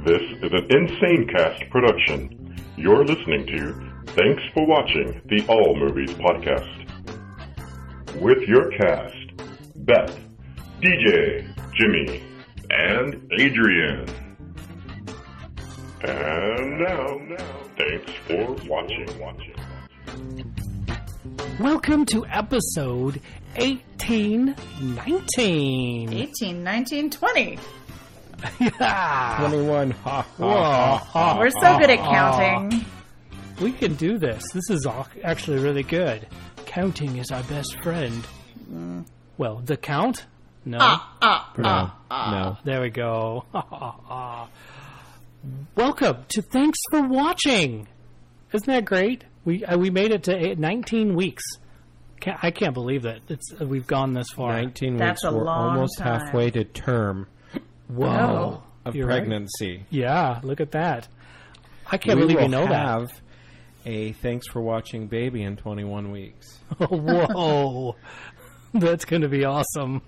This is an Insane Cast production. You're listening to Thanks for Watching the All Movies Podcast. With your cast, Beth, DJ, Jimmy, and Adrian. And now, thanks for watching. Welcome to episode 18, 19. 18, 19, 20. Yeah. 21. We're so good at counting. We can do this. This is actually really good. Counting is our best friend. Well, the count? No. No. There we go. Welcome to Thanks for Watching. Isn't that great? We made it to 19 weeks. I can't believe that we've gone this far. 19 That's weeks. a We're long almost time. halfway to term Whoa. of You're right. pregnancy. Yeah, look at that. I can't We believe will you know that. have a Thanks for Watching baby in 21 weeks. Whoa. That's going to be awesome.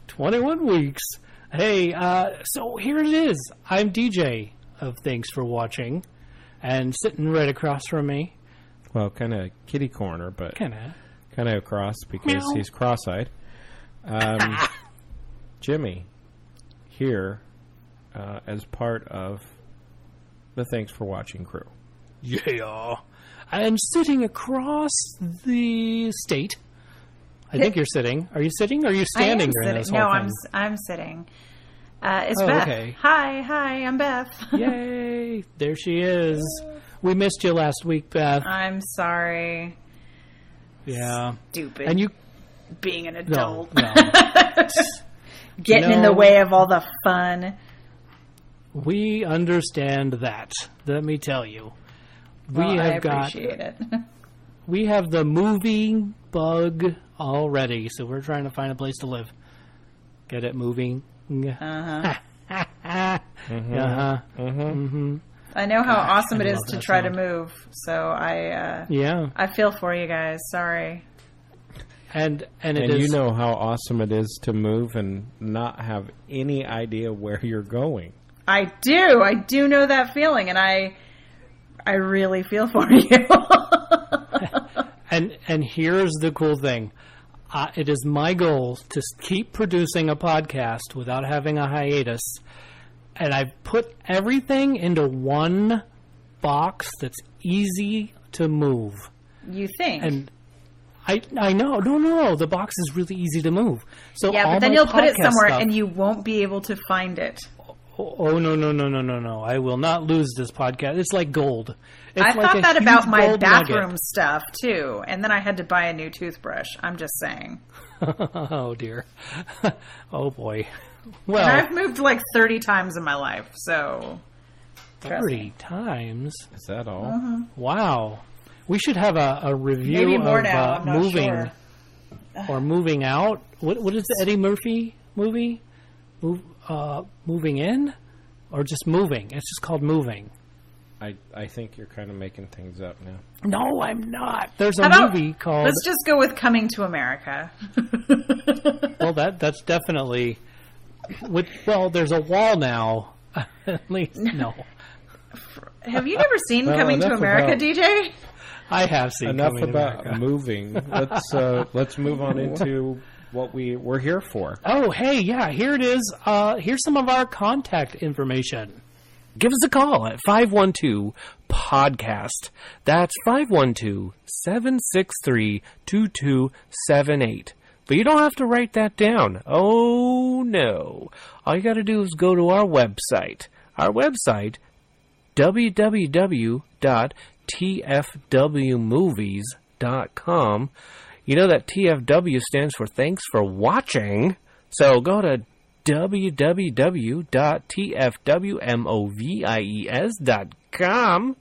21 weeks. Hey, so here it is. I'm DJ of Thanks for Watching. And sitting right across from me. Well, kind of kitty corner, but Kind kind of across because Meow. he's cross-eyed. Jimmy, here as part of the Thanks for Watching crew. Yeah. And sitting across the state. I think you're sitting. Are you sitting or are you standing during this whole thing? I'm sitting. It's Oh, Beth. okay. Hi, I'm Beth. Yay. There she is. We missed you last week, Beth. I'm sorry. Yeah. Stupid. And you... being an No. adult. No. Getting in the way of all the fun. We understand that. Let me tell you. Well, I appreciate it. We have the moving bug already, so we're trying to find a place to live. Get it moving? Uh-huh. I know how awesome it is love to that try sound. to move, so Yeah. I feel for you guys. Sorry. And it And is... you know how awesome it is to move and not have any idea where you're going. I do know that feeling, and I really feel for you. And here's the cool thing. It is my goal to keep producing a podcast without having a hiatus. And I've put everything into one box that's easy to move. You think? And I know. No. The box is really easy to move. So Yeah, all but then my you'll put it podcast somewhere stuff- and you won't be able to find it. Oh, no. I will not lose this podcast. It's like gold. It's I like thought a that huge about my gold bathroom nugget. stuff, too. And then I had to buy a new toothbrush. I'm just saying. Oh, dear. Oh, boy. And Well, I've moved like 30 times in my life, so... trust 30 me. times? Is that all? Wow. We should have a review Maybe more of now, I'm not moving sure. or moving out. What is the Eddie Murphy movie? Moving in? Or just moving? It's just called Moving. I think you're kind of making things up now. No, I'm not. There's a How about, movie called... let's just go with Coming to America. Well, that's definitely... Well, there's a wall now. At least, no. Have you never seen Well, Coming to enough America, about- DJ? I have seen Enough Coming to about America. moving. Let's move on into what we're here for. Oh, hey, yeah, here it is. Here's some of our contact information. Give us a call at 512-PODCAST. That's 512-763-2278. But you don't have to write that down. Oh, no. All you got to do is go to our website. Our website, www.tfwmovies.com. You know that TFW stands for Thanks for Watching. So go to www.tfwmovies.com.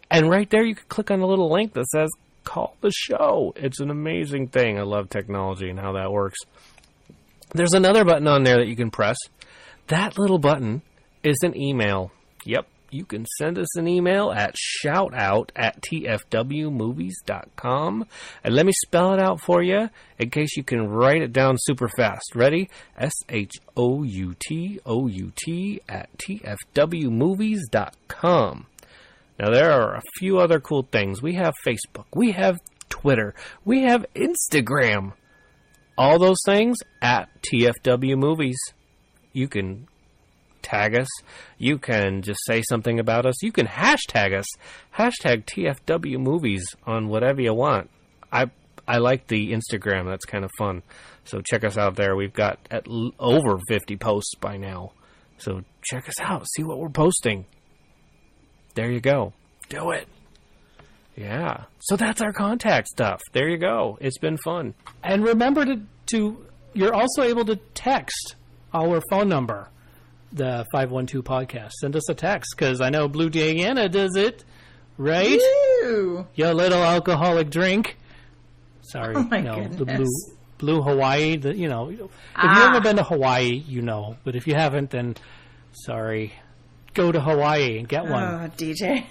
And right there you can click on a little link that says Call the Show. It's an amazing thing. I love technology and how that works. There's another button on there that you can press. That little button is an email. Yep, you can send us an email at shoutout@tfwmovies.com. And let me spell it out for you in case you can write it down super fast. Ready? SHOUT@tfwmovies.com. Now, there are a few other cool things. We have Facebook. We have Twitter. We have Instagram. All those things at TFW Movies. You can tag us. You can just say something about us. You can hashtag us. Hashtag TFW Movies on whatever you want. I like the Instagram. That's kind of fun. So check us out there. We've got over 50 posts by now. So check us out. See what we're posting. There you go. Do it. Yeah. So that's our contact stuff. There you go. It's been fun. And remember to you're also able to text our phone number, the 512 podcast. Send us a text, because I know Blue Diana does it, right? Ew. Your little alcoholic drink. Sorry, Oh my the goodness. blue Hawaii. If you've ever been to Hawaii, you know. But if you haven't, then sorry. Go to Hawaii and get one. Oh, DJ.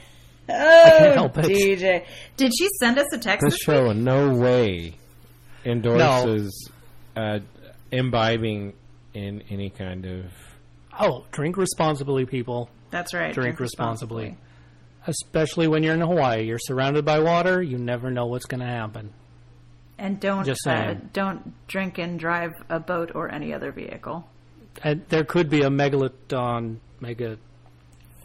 can't help it. DJ. Did she send us a text This this show week? in no way endorses imbibing in any kind of... Oh, drink responsibly, people. That's right. Drink responsibly. Especially when you're in Hawaii. You're surrounded by water. You never know what's going to happen. And don't Just saying. don't drink and drive a boat or any other vehicle. And there could be a megalodon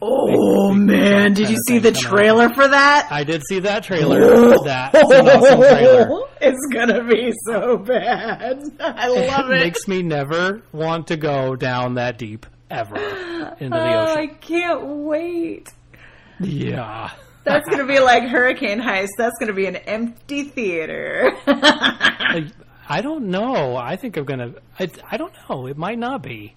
Oh man, did you see the trailer for that? I did see that trailer. That's an awesome trailer. It's gonna be so bad. I love it. Makes me never want to go down that deep ever into the I ocean. can't wait. Yeah. That's gonna be like Hurricane Heist. That's gonna be an empty theater. I don't know. I think I'm gonna. I don't know. It might not be.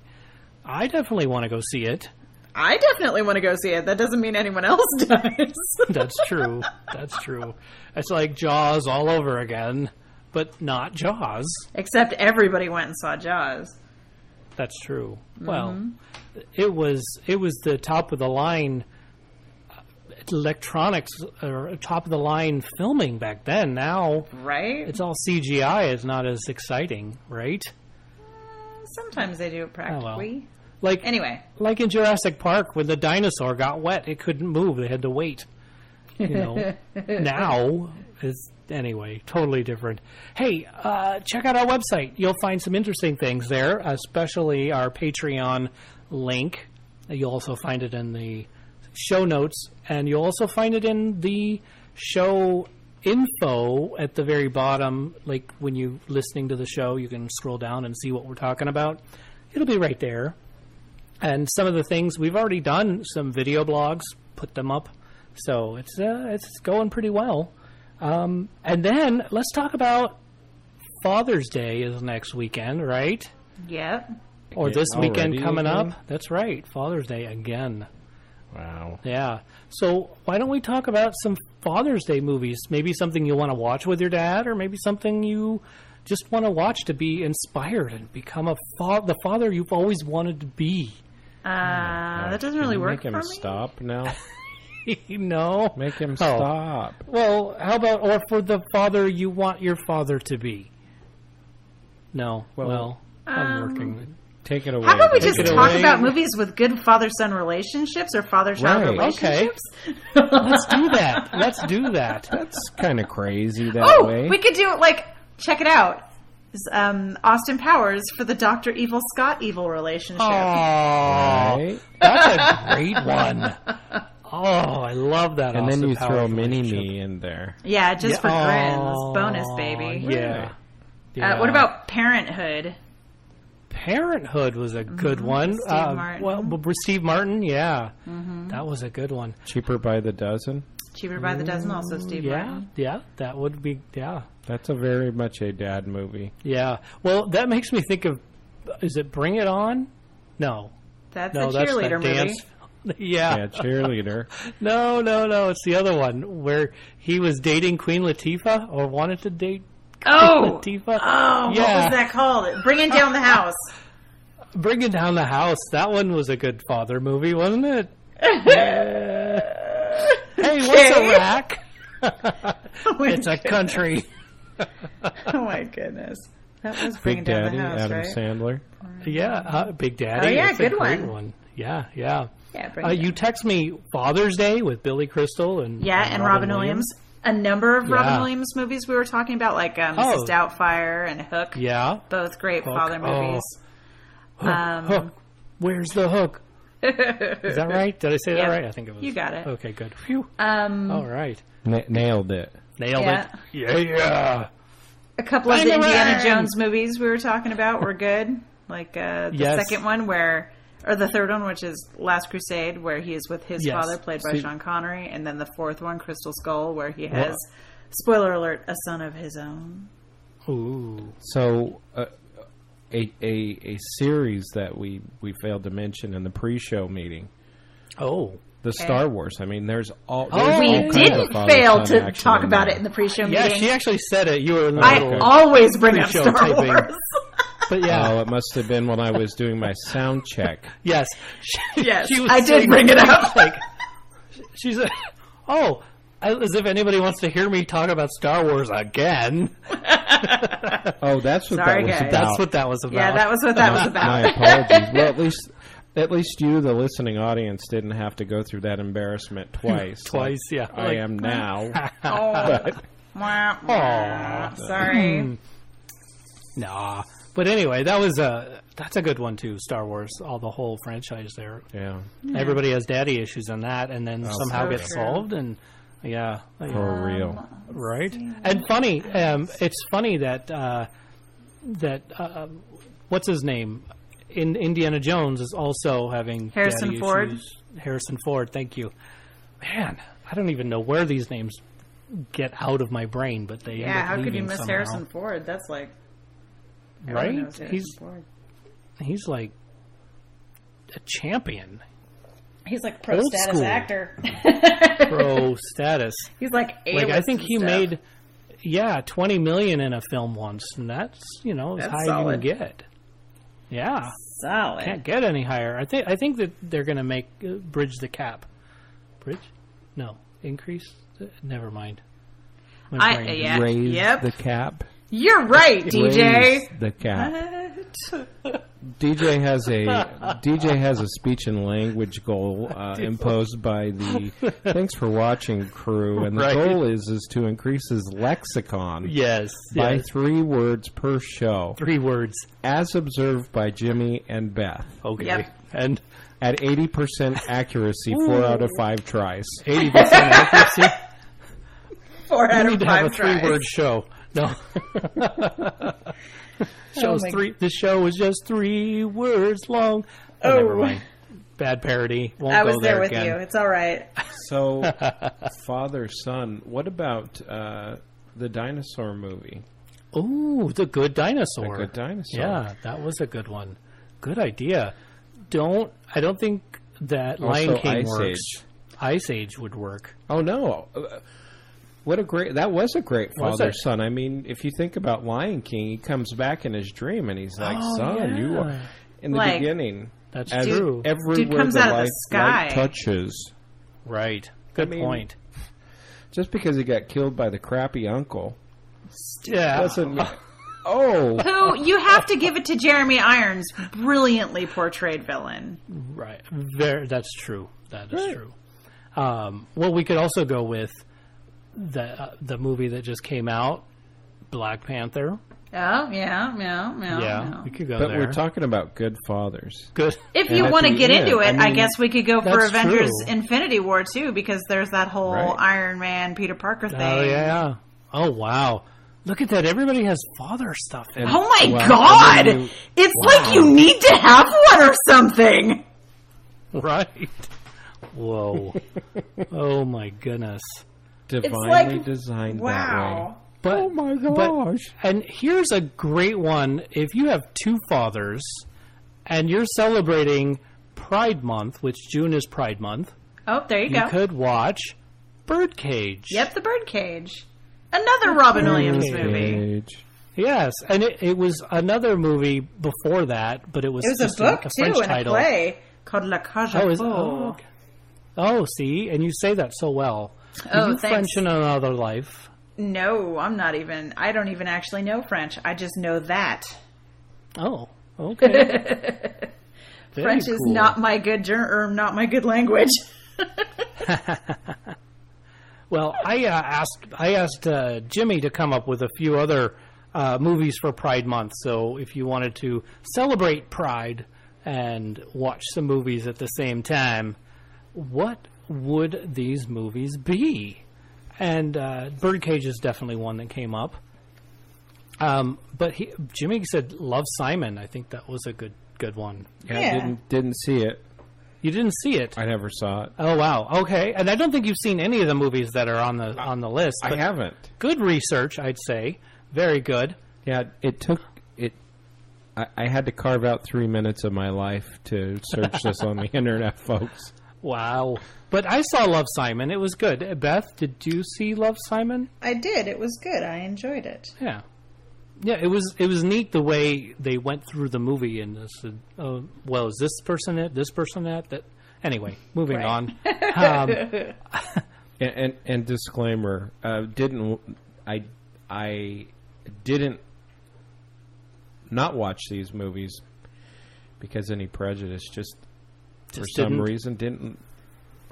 I definitely want to go see it. I definitely want to go see it. That doesn't mean anyone else does. That's true. That's true. It's like Jaws all over again, but not Jaws. Except everybody went and saw Jaws. That's true. Well, it was the top of the line electronics or top of the line filming back then. Now, Right? it's all CGI. It's not as exciting, right? Sometimes they do it practically. Anyway. Like in Jurassic Park, when the dinosaur got wet, it couldn't move. They had to wait. Now is anyway totally different. Hey, check out our website. You'll find some interesting things there, especially our Patreon link. You'll also find it in the show notes, and you'll also find it in the show info at the very bottom. Like when you're listening to the show, you can scroll down and see what we're talking about. It'll be right there. And some of the things we've already done, some video blogs, put them up, so it's going pretty well. And then let's talk about Father's Day is next weekend, right? Yep. Or this weekend coming again? up. That's right, Father's Day again. Wow. Yeah. So why don't we talk about some Father's Day movies? Maybe something you want to watch with your dad, or maybe something you just want to watch to be inspired and become the father you've always wanted to be. That doesn't really work for me. Make him stop now. No. Make him stop. Well, how about, or for the father you want your father to be? No. Well, I'm working. Take it away. How about we just Take it talk away. about movies with good father-son relationships or father-child Right. relationships? Let's do that. Let's do that. That's kind of crazy that way. We could do it like, check it out. It's, Austin Powers for the Dr. Evil Scott Evil relationship. Oh, Right? that's a great one. Oh, I love that. And then Austin you Powers throw relationship. Mini-Me in there. Yeah, just for grins. Oh, Bonus, baby. Yeah. Yeah. What about Parenthood? Parenthood was a good one. Steve Martin. Well, Steve Martin, yeah. That was a good one. Cheaper by the dozen. Cheaper by the dozen, also Steve Yeah, Martin. yeah, that would be, yeah. That's a very much a dad movie. Yeah. Well, that makes me think of, is it Bring It On? No. That's No, a that's cheerleader that movie. dance. Yeah. Yeah, cheerleader. No. It's the other one where he was dating Queen Latifah or wanted to date Queen Latifah. Oh, what was that called? Bringing Down the House. Bringing Down the House. That one was a good father movie, wasn't it? Hey, what's a rack? It's a goodness. country. Oh my goodness. That was bringing Big down Daddy, the house, Adam right? Sandler. Yeah, Big Daddy. Oh, yeah, That's good a great one. Yeah, yeah. Yeah, bring it You down. text me Father's Day with Billy Crystal and Robin Williams. A number of Yeah. Robin Williams movies we were talking about, like Mrs. Doubtfire and Hook. Yeah. Both great Hook. father movies. Hook. Where's the hook? Is that right? Did I say that Yep. right? I think it was. You got it. Okay, good. Phew. All right. Nailed it. Nailed Yeah. it. Yeah. A couple of Bang, the Indiana bang. Jones movies we were talking about were good. Like the Yes. second one or the third one, which is Last Crusade, where he is with his Yes. father, played by See- Sean Connery. And then the fourth one, Crystal Skull, where he has, spoiler alert, a son of his own. Ooh. So, a series that we failed to mention in the pre-show meeting, Oh. the Star Wars. I mean, there's all. Oh, There's We all kinds didn't of father-son fail to action talk in about there. it in the pre-show Yeah, meeting. she actually said it. You were in the I middle. always bring up Pre-show Star taping. Wars. But yeah. Oh, it must have been when I was doing my sound check. Yes. Yes, She was I did saying bring it things up. Like, she's like, oh, as if anybody wants to hear me talk about Star Wars again. Oh, that's what Sorry, that was guys. about. That's what that was about. Yeah, that was what that was My about. apologies. Well, at least you, the listening audience, didn't have to go through that embarrassment twice. Twice, yeah. I Like- am now. Oh. But Wah, wah. Aw. Sorry. Nah. But anyway, that's a good one too, Star Wars, all the whole franchise there. yeah, Everybody has daddy issues on that and then somehow so gets true. solved and yeah. for real. Right? And funny, it's funny that what's his name? In Indiana Jones is also having Harrison daddy Ford? issues. Harrison Ford, thank you. Man, I don't even know where these names get out of my brain, but they end Yeah, up how could you leaving miss somehow. Harrison Ford? That's like everyone Right? knows Harrison Ford. He's like a champion, He's like pro Old status school. actor. pro status. He's like A-list Like I think and he stuff. made $20 million in a film once, and that's as That's high solid. as you can get. Yeah, solid. can't get any higher. I think that they're going to make bridge the cap. Bridge? No, increase. Never mind. My brain Yeah. Raise Yep. the cap. You're right, DJ. Raise the cap. DJ has a speech and language goal imposed by the Thanks for Watching crew, and the Right. goal is to increase his lexicon Yes, by yes. 3 words per show, 3 words. as observed by Jimmy and Beth. Okay, Yep. and At 80% accuracy, 4 out of 5 tries. 80% accuracy. 4 We out need of to have 5 a tries. 3-word show. No. Show's my- 3. The show is just 3 words long. Oh. Never mind. Bad parody. Won't I go was there with again. you. It's all right. So, father, son, what about the dinosaur movie? Ooh, The Good Dinosaur. The Good Dinosaur. Yeah, that was a good one. Good idea. I don't think that Lion Also King Ice works. Age. Ice Age would work. Oh no! That was a great Was father it? son. I mean, if you think about Lion King, he comes back in his dream and he's like, Oh, "Son, you yeah. are." In the Like, beginning, That's as true. everywhere comes the out of the light sky. touches. Right. Good mean, point. Just because he got killed by the crappy uncle Yeah. doesn't mean. Oh, Who you have to give it to Jeremy Irons, brilliantly portrayed villain. Right. That's true. That is Right. true. Well, we could also go with the movie that just came out, Black Panther. Oh, yeah. We could go but there. we're talking about good fathers. Good. If And you at want to the get end, into it, I I mean, guess we could go for that's Avengers true. Infinity War too, because there's that whole Right. Iron Man Peter Parker thing. Oh yeah. Oh wow. Look at that. Everybody has father stuff. And- Oh my well, god! and then It's like you need to have one or something. Right. Whoa. Oh my goodness. divinely like- designed that way. Wow. But, Oh my but- gosh! and here's a great one. If you have 2 fathers and you're celebrating Pride Month, which June is Pride Month, Oh, there you you go. could watch Birdcage. Yep, The Birdcage. Another Robin Williams Birdcage. movie. Age. Yes, and it was another movie before that, but it was It was just a book a too, French and title. a play called La Cage Oh, aux is it? Folles. Oh, okay. Oh, see? And you say that so well. Oh, you thanks. French in another life. No, I don't even actually know French. I just know that. Oh, okay. French is not my good not my good language. Well, I asked Jimmy to come up with a few other movies for Pride Month. So if you wanted to celebrate Pride and watch some movies at the same time, what would these movies be? And Birdcage is definitely one that came up. But Jimmy said Love, Simon. I think that was a good one. Yeah. Didn't see it. You didn't see it? I never saw it. Oh, wow. Okay. And I don't think you've seen any of the movies that are on the list. I haven't. Good research, I'd say. Very good. Yeah, it took it. I had to carve out 3 minutes of my life to search this on the internet, folks. Wow. But I saw Love, Simon. It was good. Beth, did you see Love, Simon? I did. It was good. I enjoyed it. Yeah. Yeah, it was neat the way they went through the movie and said, well, is this person it? This person that? Anyway, moving on. And disclaimer, I didn't not watch these movies because any prejudice. Just for some reason didn't.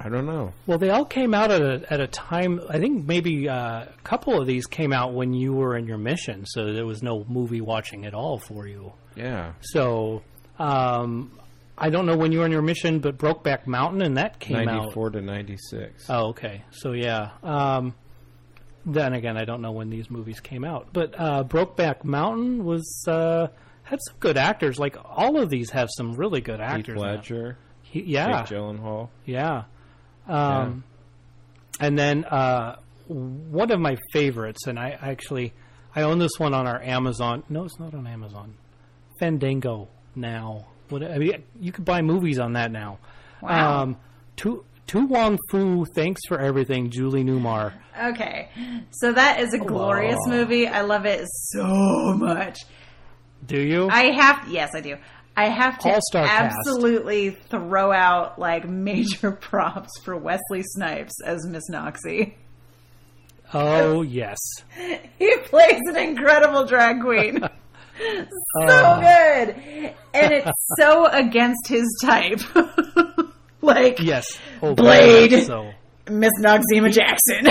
I don't know. Well, they all came out at a time. I think maybe a couple of these came out when you were in your mission, so there was no movie watching at all for you. Yeah. So I don't know when you were in your mission, but Brokeback Mountain, and that came 94 to 96. Oh, okay. So yeah. Then again, I don't know when these movies came out, but Brokeback Mountain was had some good actors. Like all of these have some really good actors. Heath Ledger. Yeah. Jake Gyllenhaal. Yeah. And then one of my favorites, and I own this one on our Amazon. No, it's not on Amazon. Fandango now. You could buy movies on that now. Wow. Tu Wong Fu, Thanks for Everything, Julie Newmar. Okay. So that is a glorious movie. I love it so much. Do you? Yes, I do. I have to All-star absolutely throw out like major props for Wesley Snipes as Miss Noxie. Oh, yes. He plays an incredible drag queen. So good. And it's so against his type. Like, yes. Oh, Blade, so. Miss Noxema Jackson.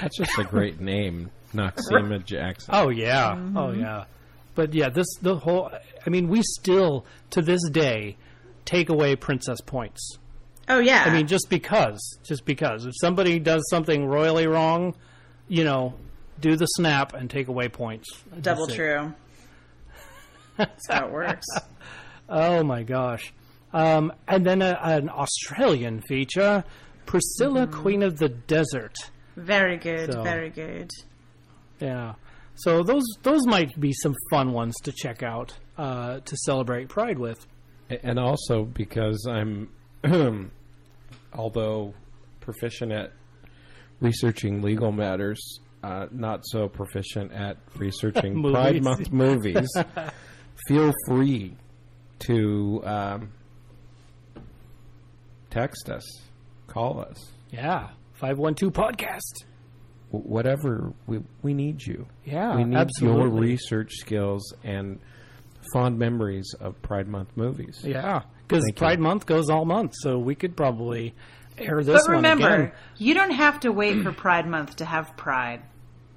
That's just a great name, Noxema Jackson. Oh, yeah. Mm-hmm. Oh, yeah. But yeah, we still, to this day, take away princess points. Oh, yeah. I mean, just because. If somebody does something royally wrong, do the snap and take away points. Double true. That's how it works. Oh, my gosh. And then an Australian feature, Priscilla, Queen of the Desert. Very good, very good. Yeah. So those might be some fun ones to check out to celebrate Pride with. And also because I'm, although proficient at researching legal matters, not so proficient at researching Pride Month movies, feel free to text us, call us. Yeah, 512-podcast. Whatever, we need you. Yeah, we need absolutely. your research skills and fond memories of Pride Month movies. Yeah, because Pride Month goes all month, so we could probably air this one again. But remember, you don't have to wait for Pride Month to have Pride.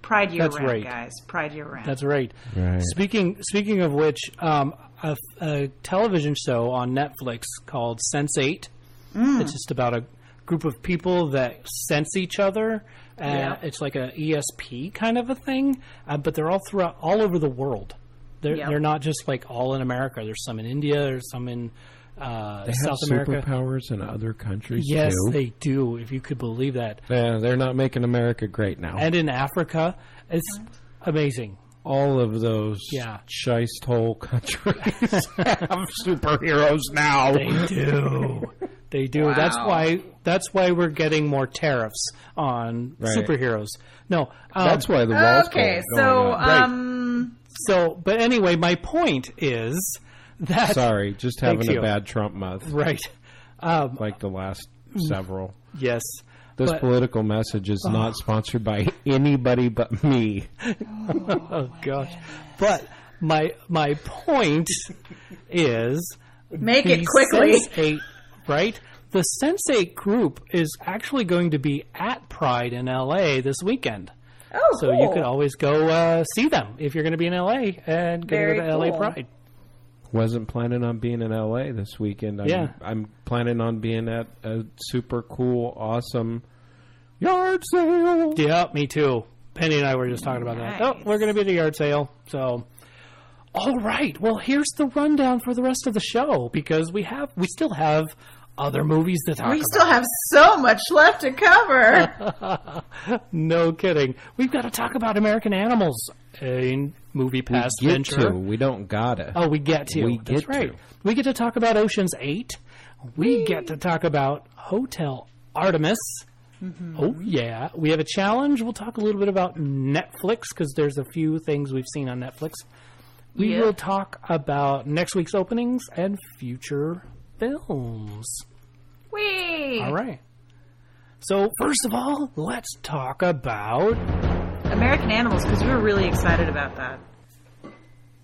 Pride year-round, guys. Pride year-round. That's right. Speaking of which, a television show on Netflix called Sense8. It's just about a group of people that sense each other. It's like a ESP kind of a thing, but they're all over the world. They're not just like all in America. There's some in India. There's some in South America. They have superpowers in other countries too. Yes, they do. If you could believe that. Yeah, they're not making America great now. And in Africa, it's amazing. All of those shiced hole countries have superheroes now. They do. They do. Wow. That's why we're getting more tariffs on superheroes. No, that's why the wall's but anyway, my point is that just having a bad Trump month. Right. Like the last several. Yes. This political message is not sponsored by anybody but me. Oh, gosh. But my point is... Make it quickly. Sense8, right? The Sense8 group is actually going to be at Pride in L.A. this weekend. Oh, so cool. you could always go see them if you're going to be in L.A. and go to L.A. Pride. Wasn't planning on being in L.A. this weekend. I'm planning on being at a super cool, awesome yard sale. Yeah, me too. Penny and I were just talking about that. Oh, we're going to be at a yard sale. So, all right. Well, here's the rundown for the rest of the show because we still have other movies to talk about. We still have so much left to cover. No kidding. We've got to talk about American Animals, a movie past venture. We don't gotta. Oh, we get to. That's right. We get to talk about Ocean's 8. We get to talk about Hotel Artemis. Mm-hmm. Oh, yeah. We have a challenge. We'll talk a little bit about Netflix because there's a few things we've seen on Netflix. We will talk about next week's openings and future films. Whee! All right. So, first of all, let's talk about American Animals, because we were really excited about that.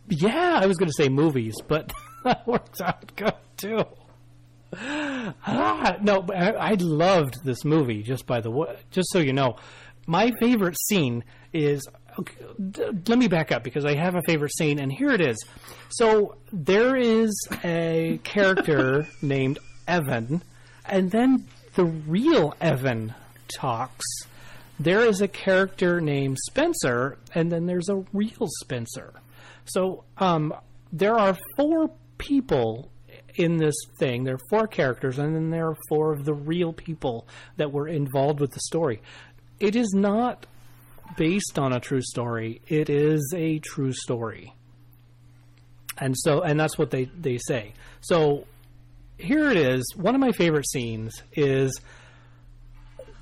Yeah, I was going to say movies, but that works out good, too. No, I loved this movie, just so you know. My favorite scene is... Okay, let me back up because I have a favorite scene, and here it is. So there is a character named Evan, and then the real Evan talks. There is a character named Spencer, and then there's a real Spencer. So there are 4 people in this thing. There are 4 characters, and then there are 4 of the real people that were involved with the story. It is not based on a true story. It is a true story. And that's what they say. So here it is. One of my favorite scenes is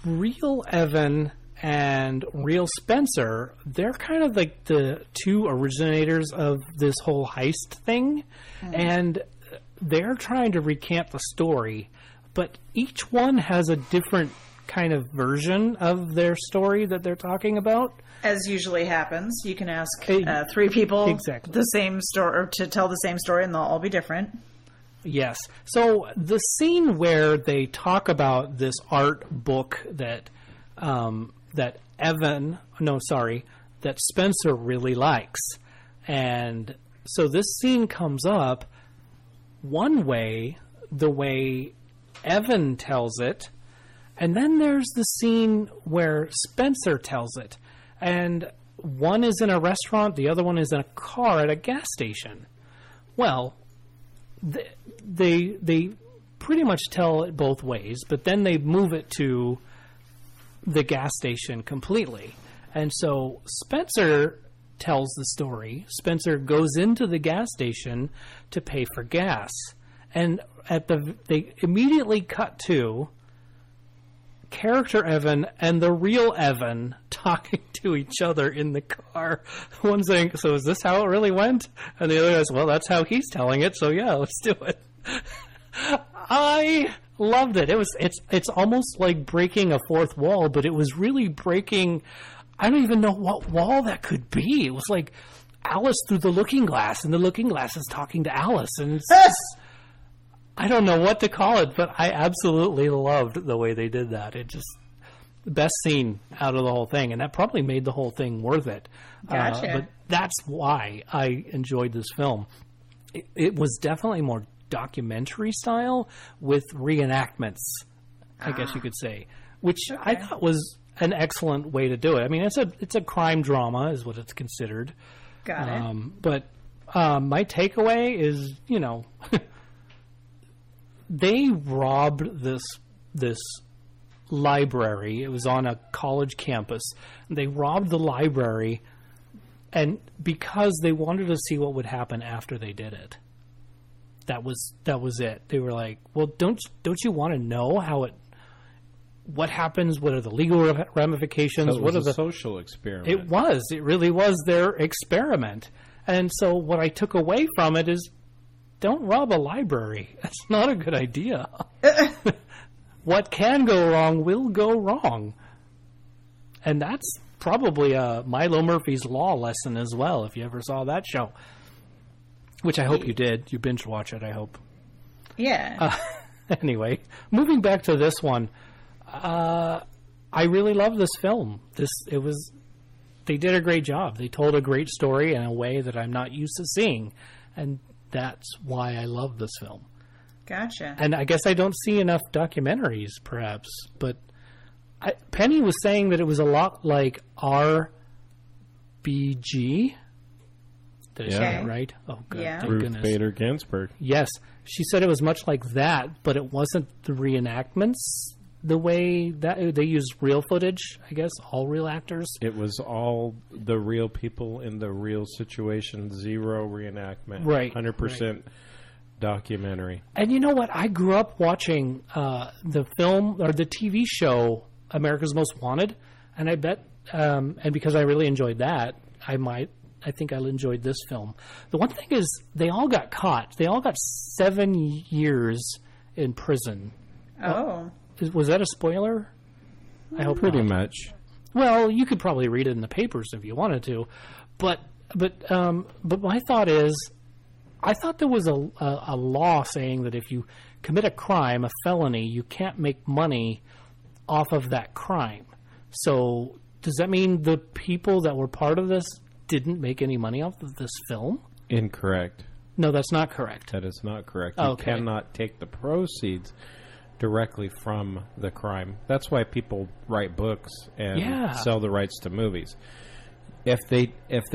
real Evan and real Spencer. They're kind of like the 2 originators of this whole heist thing. Mm. And they're trying to recant the story, but each one has a different kind of version of their story that they're talking about. As usually happens, you can ask 3 people the same story or to tell the same story, and they'll all be different. Yes. So the scene where they talk about this art book that Spencer really likes, and so this scene comes up one way, the way Evan tells it. And then there's the scene where Spencer tells it. And one is in a restaurant, the other one is in a car at a gas station. Well, they pretty much tell it both ways, but then they move it to the gas station completely. And so Spencer tells the story. Spencer goes into the gas station to pay for gas. And they immediately cut to character Evan and the real Evan talking to each other in the car. One saying, so is this how it really went? And the other goes, well, that's how he's telling it, so yeah, let's do it. I loved it. It's almost like breaking a fourth wall, but it was really breaking, I don't even know what wall that could be. It was like Alice through the looking glass, and the looking glass is talking to Alice, and it's I don't know what to call it, but I absolutely loved the way they did that. It just the best scene out of the whole thing, and that probably made the whole thing worth it. Gotcha. But that's why I enjoyed this film. It was definitely more documentary style with reenactments, I guess you could say, which I thought was an excellent way to do it. I mean, it's a crime drama, is what it's considered. Got it. But my takeaway is, they robbed this library. It was on a college campus. They robbed the library, and because they wanted to see what would happen after they did it. That was it. They were like, well, don't you want to know what happens? What are the legal ramifications? So it was a social experiment. It was. It really was their experiment. And so what I took away from it is don't rob a library. That's not a good idea. What can go wrong will go wrong. And that's probably a Milo Murphy's Law lesson as well, if you ever saw that show. Which I hope you did. You binge watch it, I hope. Yeah. Anyway, moving back to this one, I really love this film. They did a great job. They told a great story in a way that I'm not used to seeing, and that's why I love this film. Gotcha. And I guess I don't see enough documentaries, perhaps, but Penny was saying that it was a lot like RBG. Did I say that right? Oh, good. Yeah. Thank Ruth goodness. Bader Ginsburg. Yes. She said it was much like that, but it wasn't the reenactments the way that they used real footage, I guess, all real actors. It was all the real people in the real situation, zero reenactment. Right. 100% documentary. And you know what? I grew up watching the film or the TV show America's Most Wanted, and I bet, and because I really enjoyed that, I think I enjoyed this film. The one thing is, they all got caught. They all got 7 years in prison. Oh. Was that a spoiler? I hope Pretty not. much. Well, you could probably read it in the papers if you wanted to, but my thought is, I thought there was a law saying that if you commit a crime, a felony, you can't make money off of that crime. So does that mean the people that were part of this didn't make any money off of this film? Incorrect. No, that's not correct. That is not correct. Okay. You cannot take the proceeds directly from the crime. That's why people write books and sell the rights to movies. If they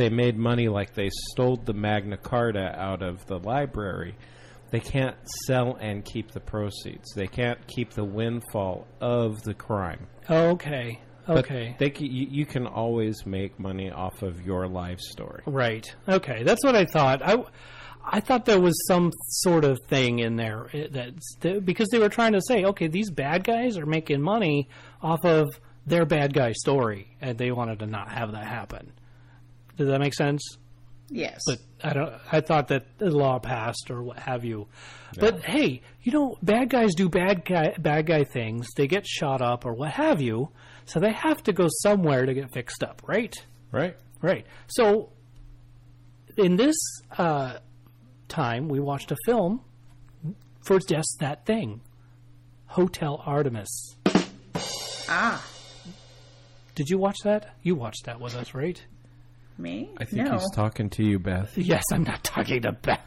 made money like they stole the Magna Carta out of the library, they can't sell and keep the proceeds. They can't keep the windfall of the crime. Okay. Okay. But you can always make money off of your life story. Right. Okay. That's what I thought. I thought there was some sort of thing in there because they were trying to say, okay, these bad guys are making money off of their bad guy story, and they wanted to not have that happen. Does that make sense? Yes. But I thought that the law passed or what have you. Yeah. But hey, bad guys do bad guy things. They get shot up or what have you. So they have to go somewhere to get fixed up, right? Right. Right. So in this time, we watched a film for just that thing, Hotel Artemis. Ah. Did you watch that? You watched that with us, right? Me? I think he's talking to you, Beth. Yes, I'm not talking to Beth.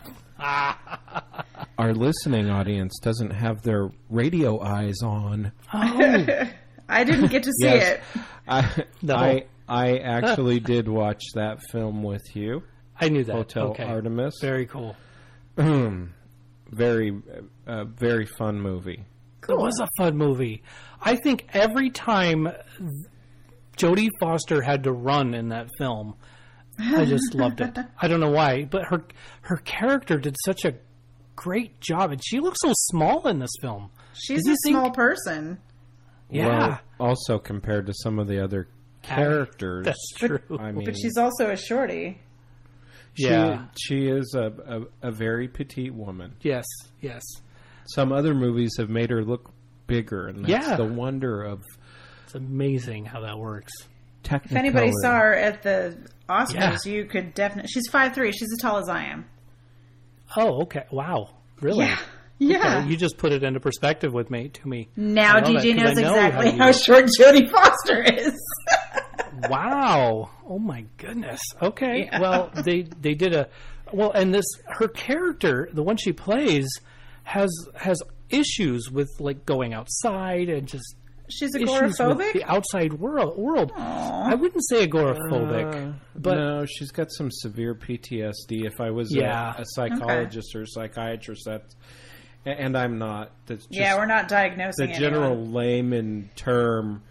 Our listening audience doesn't have their radio eyes on. Oh. I didn't get to see it. I actually did watch that film with you. I knew that. Hotel Artemis. Very cool. Very fun movie. Cool. It was a fun movie. I think every time Jodie Foster had to run in that film, I just loved it. I don't know why, but her character did such a great job, and she looks so small in this film. She's a small person. Yeah. Well, also compared to some of the other characters. That's true. I mean, but she's also a shorty. She is a very petite woman. Yes, yes. Some other movies have made her look bigger, and that's the wonder of... It's amazing how that works. If anybody saw her at the Oscars, you could definitely... She's 5'3". She's as tall as I am. Oh, okay. Wow. Really? Yeah. Yeah. Okay. You just put it into perspective to me. Now DJ knows exactly how short Jodie Foster is. Wow. Oh my goodness. Okay. Yeah. Well, they did and her character, the one she plays, has issues with like going outside and just she's agoraphobic? With the outside world. I wouldn't say agoraphobic, but no, she's got some severe PTSD. If I was a psychologist or psychiatrist, and I'm not. That's just, we're not diagnosing the general layman term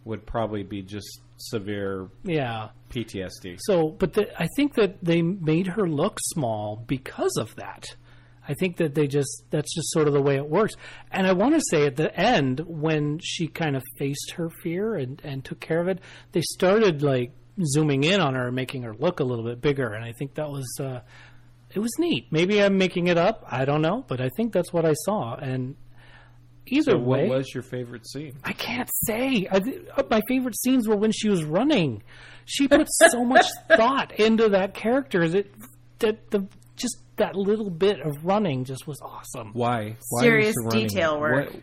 would probably be just severe PTSD. So, but I think that they made her look small because of that. I think that that's just sort of the way it works. And I want to say at the end, when she kind of faced her fear and took care of it, they started like zooming in on her and making her look a little bit bigger. And I think that was, neat. Maybe I'm making it up. I don't know, but I think that's what I saw. And either way, what was your favorite scene? I can't say. My favorite scenes were when she was running. She put so much thought into that character just that little bit of running just was awesome. Why? Serious detail work.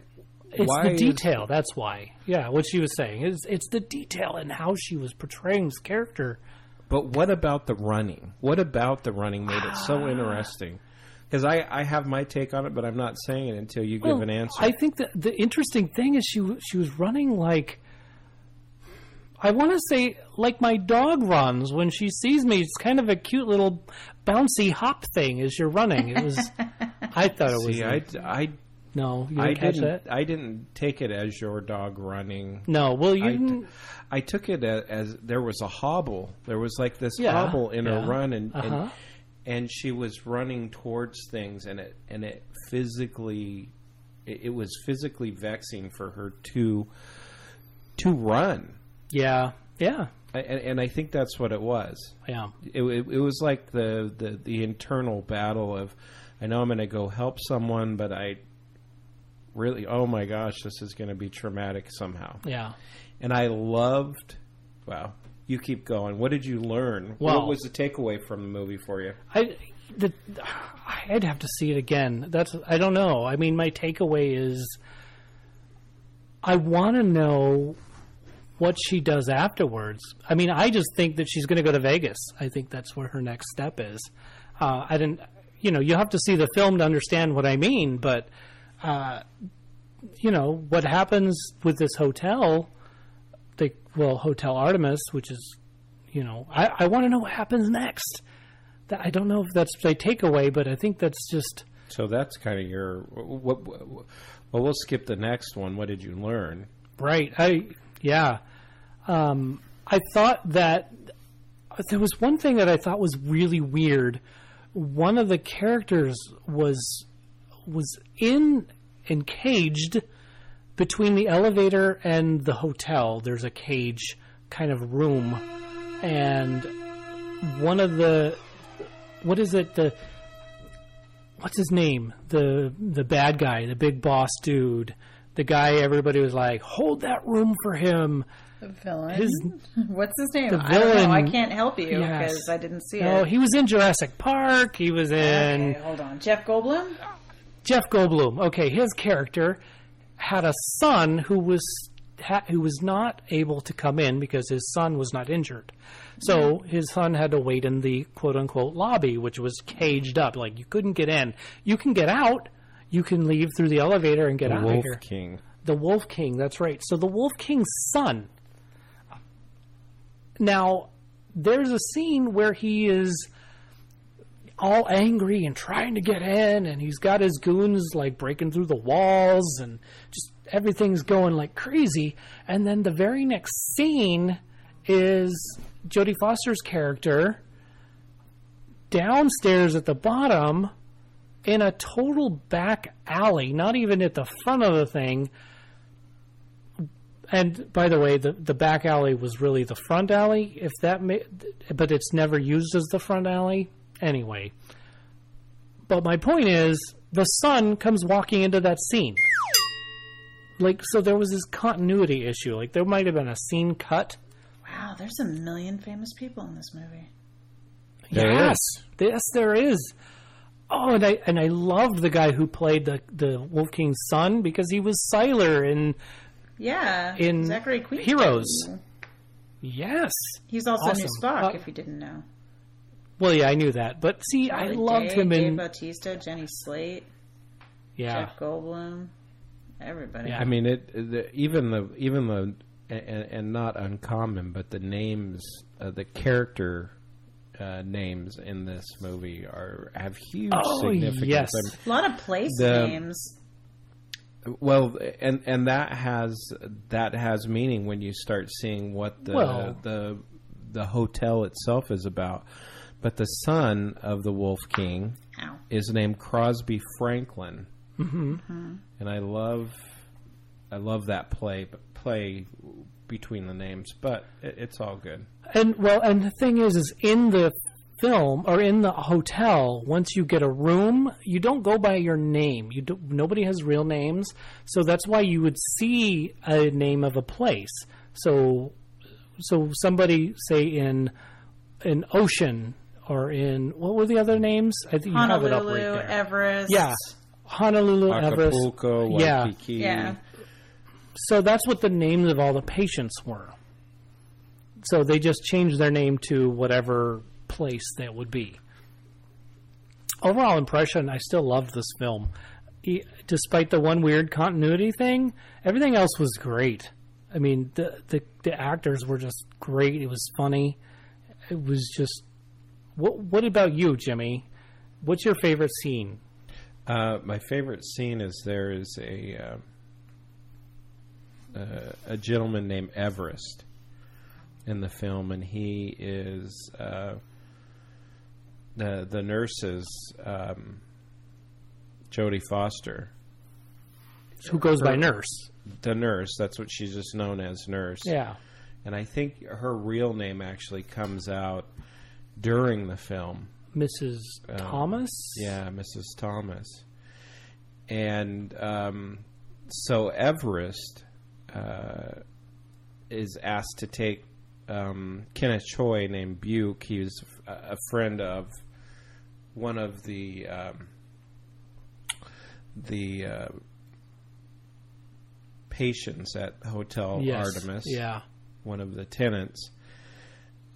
It's the detail. That's why. Yeah, what she was saying is it's the detail and how she was portraying this character. But what about the running? What about the running made it so interesting? Because I have my take on it, but I'm not saying it until you give an answer. I think that the interesting thing is she was running like, I want to say like my dog runs when she sees me. It's kind of a cute little bouncy hop thing as you're running. It was. I thought it was. See, no, you didn't catch that? I didn't take it as your dog running. No, well, you didn't. I took it as there was a hobble. There was like this hobble in her run, and she was running towards things, and it physically, it was physically vexing for her to run. Yeah, yeah. And I think that's what it was. Yeah. It was like the internal battle of, I know I'm going to go help someone, but I really, oh my gosh, this is going to be traumatic somehow. Yeah. And I loved, wow, you keep going. What did you learn? What was the takeaway from the movie for you? I'd have to see it again. I don't know. I mean, my takeaway is I want to know what she does afterwards. I mean, I just think that she's going to go to Vegas. I think that's where her next step is. You have to see the film to understand what I mean, but, what happens with this hotel, Hotel Artemis, which is, I want to know what happens next. I don't know if that's my takeaway, but I think that's just... So that's kind of your... Well, we'll skip the next one. What did you learn? Right. I thought that there was one thing that I thought was really weird. One of the characters was encaged between the elevator and the hotel. There's a cage kind of room, and one of the what's his name? The bad guy, the big boss dude. The guy everybody was like, hold that room for him. The villain? What's his name? The I don't villain. know. I can't help you because I didn't see it. Oh, he was in Jurassic Park. He was in... Okay, hold on. Jeff Goldblum? Jeff Goldblum. Okay, his character had a son who was not able to come in because his son was not injured. So his son had to wait in the quote-unquote lobby, which was caged up. Like, you couldn't get in. You can get out. You can leave through the elevator and get out of here. The Wolf King. The Wolf King, that's right. So the Wolf King's son. Now, there's a scene where he is all angry and trying to get in, and he's got his goons, like, breaking through the walls, and just everything's going like crazy. And then the very next scene is Jodie Foster's character downstairs at the bottom in a total back alley, not even at the front of the thing. And by the way, the back alley was really the front alley, but it's never used as the front alley anyway. But my point is, the son comes walking into that scene. Like, so there was this continuity issue. Like, there might have been a scene cut. Wow, there's a million famous people in this movie. Yes, there is. Oh, and I loved the guy who played the Wolf King's son because he was Sylar in Zachary Quinto. Heroes. Yes, he's also awesome. New Spock. If you didn't know. Well, yeah, I knew that, but see, I loved him in Dave Bautista, Jenny Slate, Jeff Goldblum, everybody. Yeah. I mean, even the and not uncommon, but the names, the character names in this movie have huge significance. Yes. A lot of place names. Well, and that has meaning when you start seeing what the hotel itself is about. But the son of the Wolf King is named Crosby Franklin, and I love that play between the names. But it's all good. And the thing is in the film or in the hotel, once you get a room, you don't go by your name. Nobody has real names, so that's why you would see a name of a place. So somebody say in Ocean or in what were the other names? I think Honolulu, you have it up right there. Everest. Yeah, Honolulu, Acapulco, Everest. Waikiki. Yeah. So that's what the names of all the patients were. So they just changed their name to whatever place that would be. Overall impression, I still loved this film. Despite the one weird continuity thing, everything else was great. I mean, the actors were just great. It was funny. It was just... What about you, Jimmy? What's your favorite scene? My favorite scene is there is a gentleman named Everest in the film, and he is the nurse's Jodie Foster. Who goes by Nurse? The nurse. That's what she's just known as, Nurse. Yeah. And I think her real name actually comes out during the film. Mrs. Thomas? Yeah, Mrs. Thomas. And so Everest is asked to take Kenneth Choi named Buke. He was a friend of one of the patients at Hotel Artemis. Yeah. One of the tenants.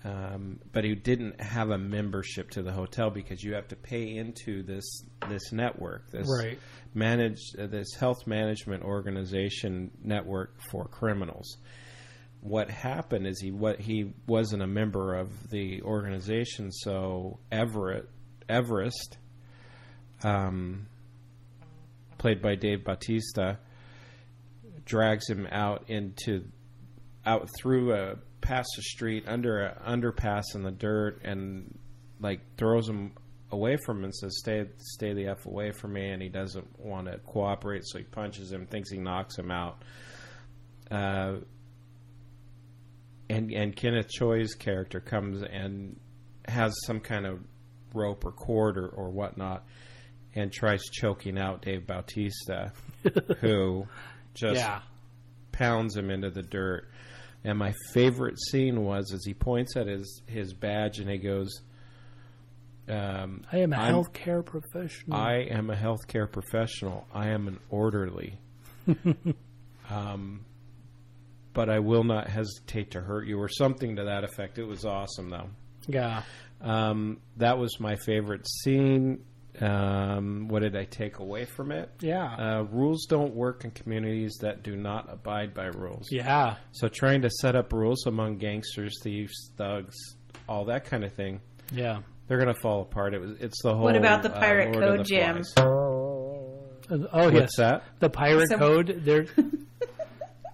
But he didn't have a membership to the hotel because you have to pay into this network, this this health management organization network for criminals. What happened is he wasn't a member of the organization, so Everest, played by Dave Bautista, drags him out through past the street, under an underpass in the dirt, and like throws him away from him and says, stay the F away from me, and he doesn't want to cooperate, so he punches him, thinks he knocks him out. And Kenneth Choi's character comes and has some kind of rope or cord or whatnot and tries choking out Dave Bautista, who just pounds him into the dirt. And my favorite scene was as he points at his badge and he goes, I am a healthcare professional. I am a healthcare professional. I am an orderly. But I will not hesitate to hurt you, or something to that effect. It was awesome, though. Yeah. That was my favorite scene. What did I take away from it? Yeah. Rules don't work in communities that do not abide by rules. Yeah. So trying to set up rules among gangsters, thieves, thugs, all that kind of thing. Yeah. They're going to fall apart. It's the whole... What about the pirate Lord code, Jim? What's that? The pirate code.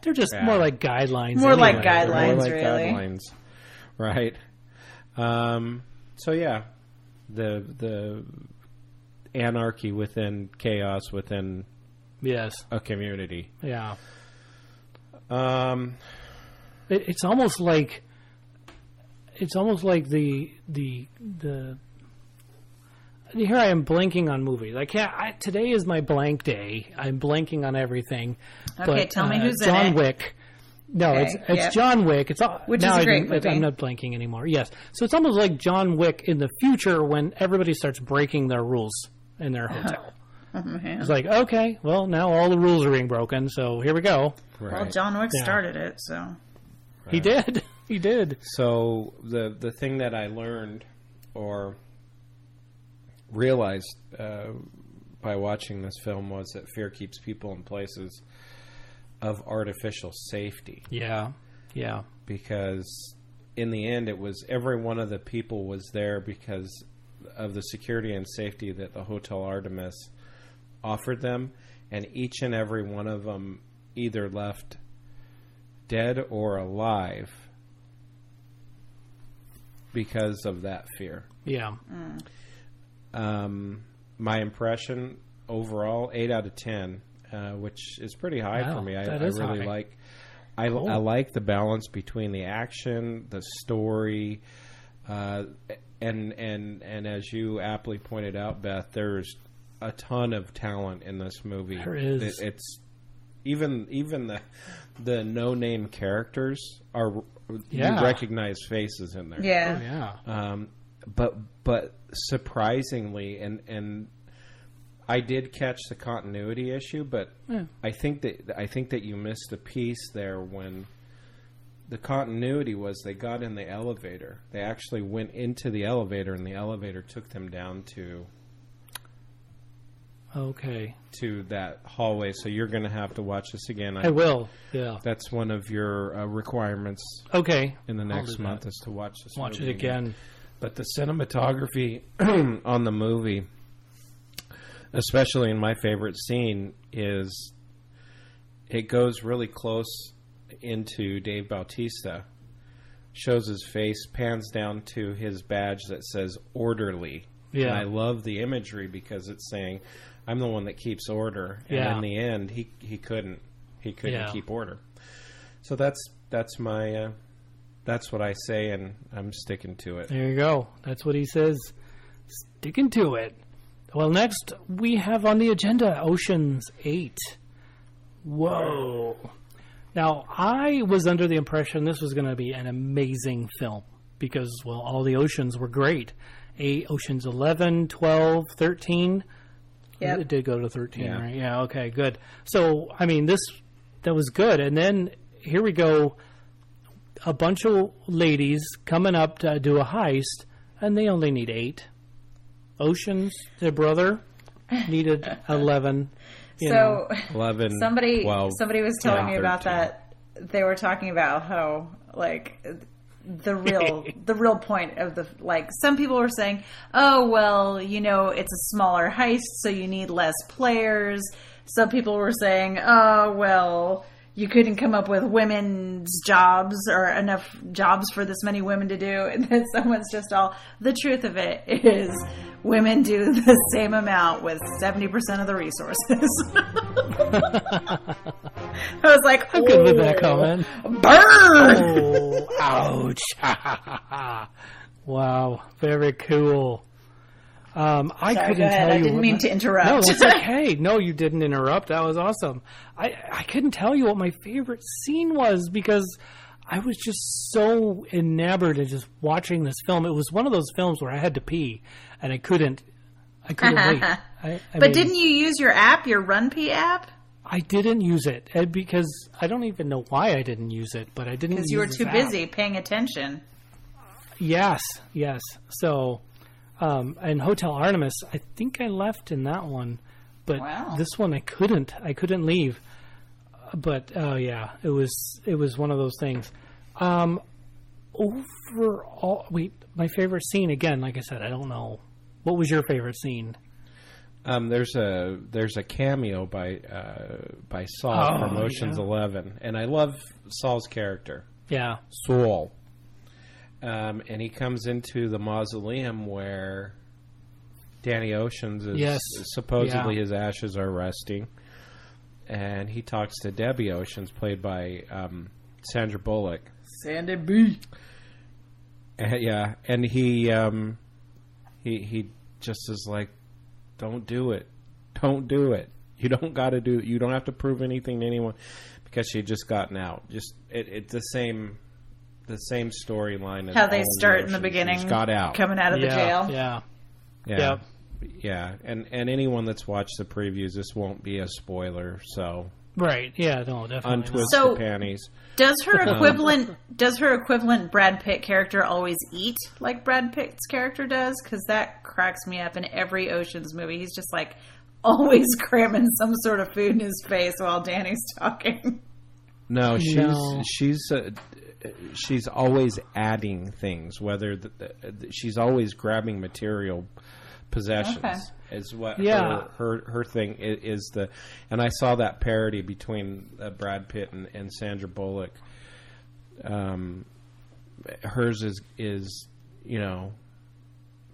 They're just more like guidelines. More anyway. like guidelines, more like really. Guidelines. Right. So yeah, the anarchy within chaos within a community. Yeah. It's almost like the here I am blanking on movies. Today is my blank day. I'm blanking on everything. Okay, tell me who's John in it. Wick. No, it's John Wick. Which is a great movie. I'm not blanking anymore. Yes. So it's almost like John Wick in the future when everybody starts breaking their rules in their hotel. Oh, man. It's like, okay, well, now all the rules are being broken, so here we go. Right. Well, John Wick started it, so... Right. He did. He did. So the thing that I learned or realized by watching this film was that fear keeps people in places of artificial safety. Yeah. Yeah. Because in the end, it was every one of the people was there because of the security and safety that the Hotel Artemis offered them, and each and every one of them either left dead or alive because of that fear. Yeah. My impression overall, 8 out of 10, which is pretty high for me. I really like. I like the balance between the action, the story, And as you aptly pointed out, Beth, there's a ton of talent in this movie. There is. It's even the no-name characters are you recognize faces in there. Yeah. Oh, yeah. But surprisingly, and I did catch the continuity issue, but I think that you missed a piece there when the continuity was they got in the elevator. They actually went into the elevator, and the elevator took them down to that hallway. So you're going to have to watch this again. I will. Yeah, that's one of your requirements. Okay, in the next month is to watch this. Watch it again. But the cinematography on the movie, especially in my favorite scene, is it goes really close into Dave Bautista, shows his face, pans down to his badge that says orderly. Yeah. And I love the imagery because it's saying, I'm the one that keeps order. And in the end, he couldn't keep order. So that's my that's what I say, and I'm sticking to it. There you go. That's what he says. Sticking to it. Well, next we have on the agenda Ocean's 8. Whoa. Now, I was under the impression this was going to be an amazing film because, well, all the oceans were great. Oceans 11, 12, 13. Yep. It did go to 13, right? Yeah, okay, good. So, I mean, that was good. And then here we go, a bunch of ladies coming up to do a heist, and they only need 8. Ocean's, their brother, needed 11. So 11, somebody 12, somebody was telling me 13. about that. They were talking about how like the real point of the some people were saying, oh well, it's a smaller heist, so you need less players. Some people were saying, oh well, you couldn't come up with women's jobs or enough jobs for this many women to do. And then someone's just the truth of it is women do the same amount with 70% of the resources. I was like, I'm good with that comment. Burn! Oh, ouch. Wow, very cool. I couldn't tell you. I didn't mean to interrupt. No, it's okay. No, you didn't interrupt. That was awesome. I couldn't tell you what my favorite scene was because I was just so enamored in just watching this film. It was one of those films where I had to pee and I couldn't wait. But didn't you use your app, your RunPee app? I didn't use it because I don't even know why I didn't use it, but I didn't. Because you were too busy paying attention. Yes. So. And Hotel Artemis, I think I left in that one, but this one I couldn't leave. But it was one of those things. Overall, my favorite scene again, like I said, I don't know. What was your favorite scene? There's a cameo by Saul from Ocean's 11, and I love Saul's character. Yeah, Saul. And he comes into the mausoleum where Danny Ocean's is supposedly his ashes are resting. And he talks to Debbie Oceans, played by Sandra Bullock. Sandy B. And he just is like, don't do it. Don't do it. You don't got to do it. You don't have to prove anything to anyone because she had just gotten out. Just it's the same storyline. How they start in the beginning, got out, coming out of the jail. Yeah. And anyone that's watched the previews, this won't be a spoiler. So right, yeah, no, definitely. Untwist the panties. Does her equivalent Brad Pitt character always eat like Brad Pitt's character does? Because that cracks me up in every Ocean's movie. He's just like always cramming some sort of food in his face while Danny's talking. No, she's always adding things. Whether she's always grabbing material possessions is what her thing is. And I saw that parody between Brad Pitt and Sandra Bullock. Hers is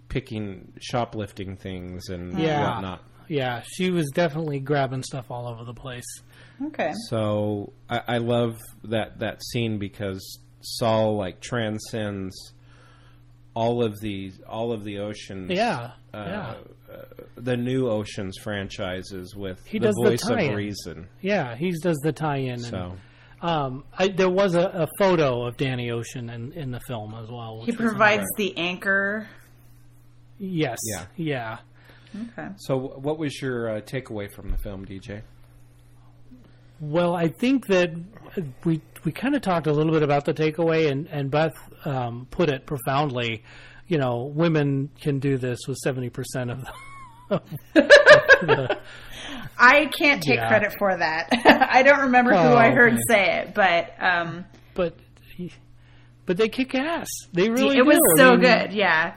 picking shoplifting things and whatnot. Yeah, she was definitely grabbing stuff all over the place. Okay. So I love that scene because Saul transcends all of the Oceans. Yeah. The new Oceans franchises with he the does voice the tie-in. of reason. Yeah, he does the tie-in. So. There was a photo of Danny Ocean in the film as well. He provides the anchor. Yes. Yeah. Okay. So what was your takeaway from the film, DJ? Well, I think that we kind of talked a little bit about the takeaway, and Beth put it profoundly. You know, women can do this with 70% of the I can't take credit for that. I don't remember who I heard say it, but they kick ass. They really it do. was so good. Yeah.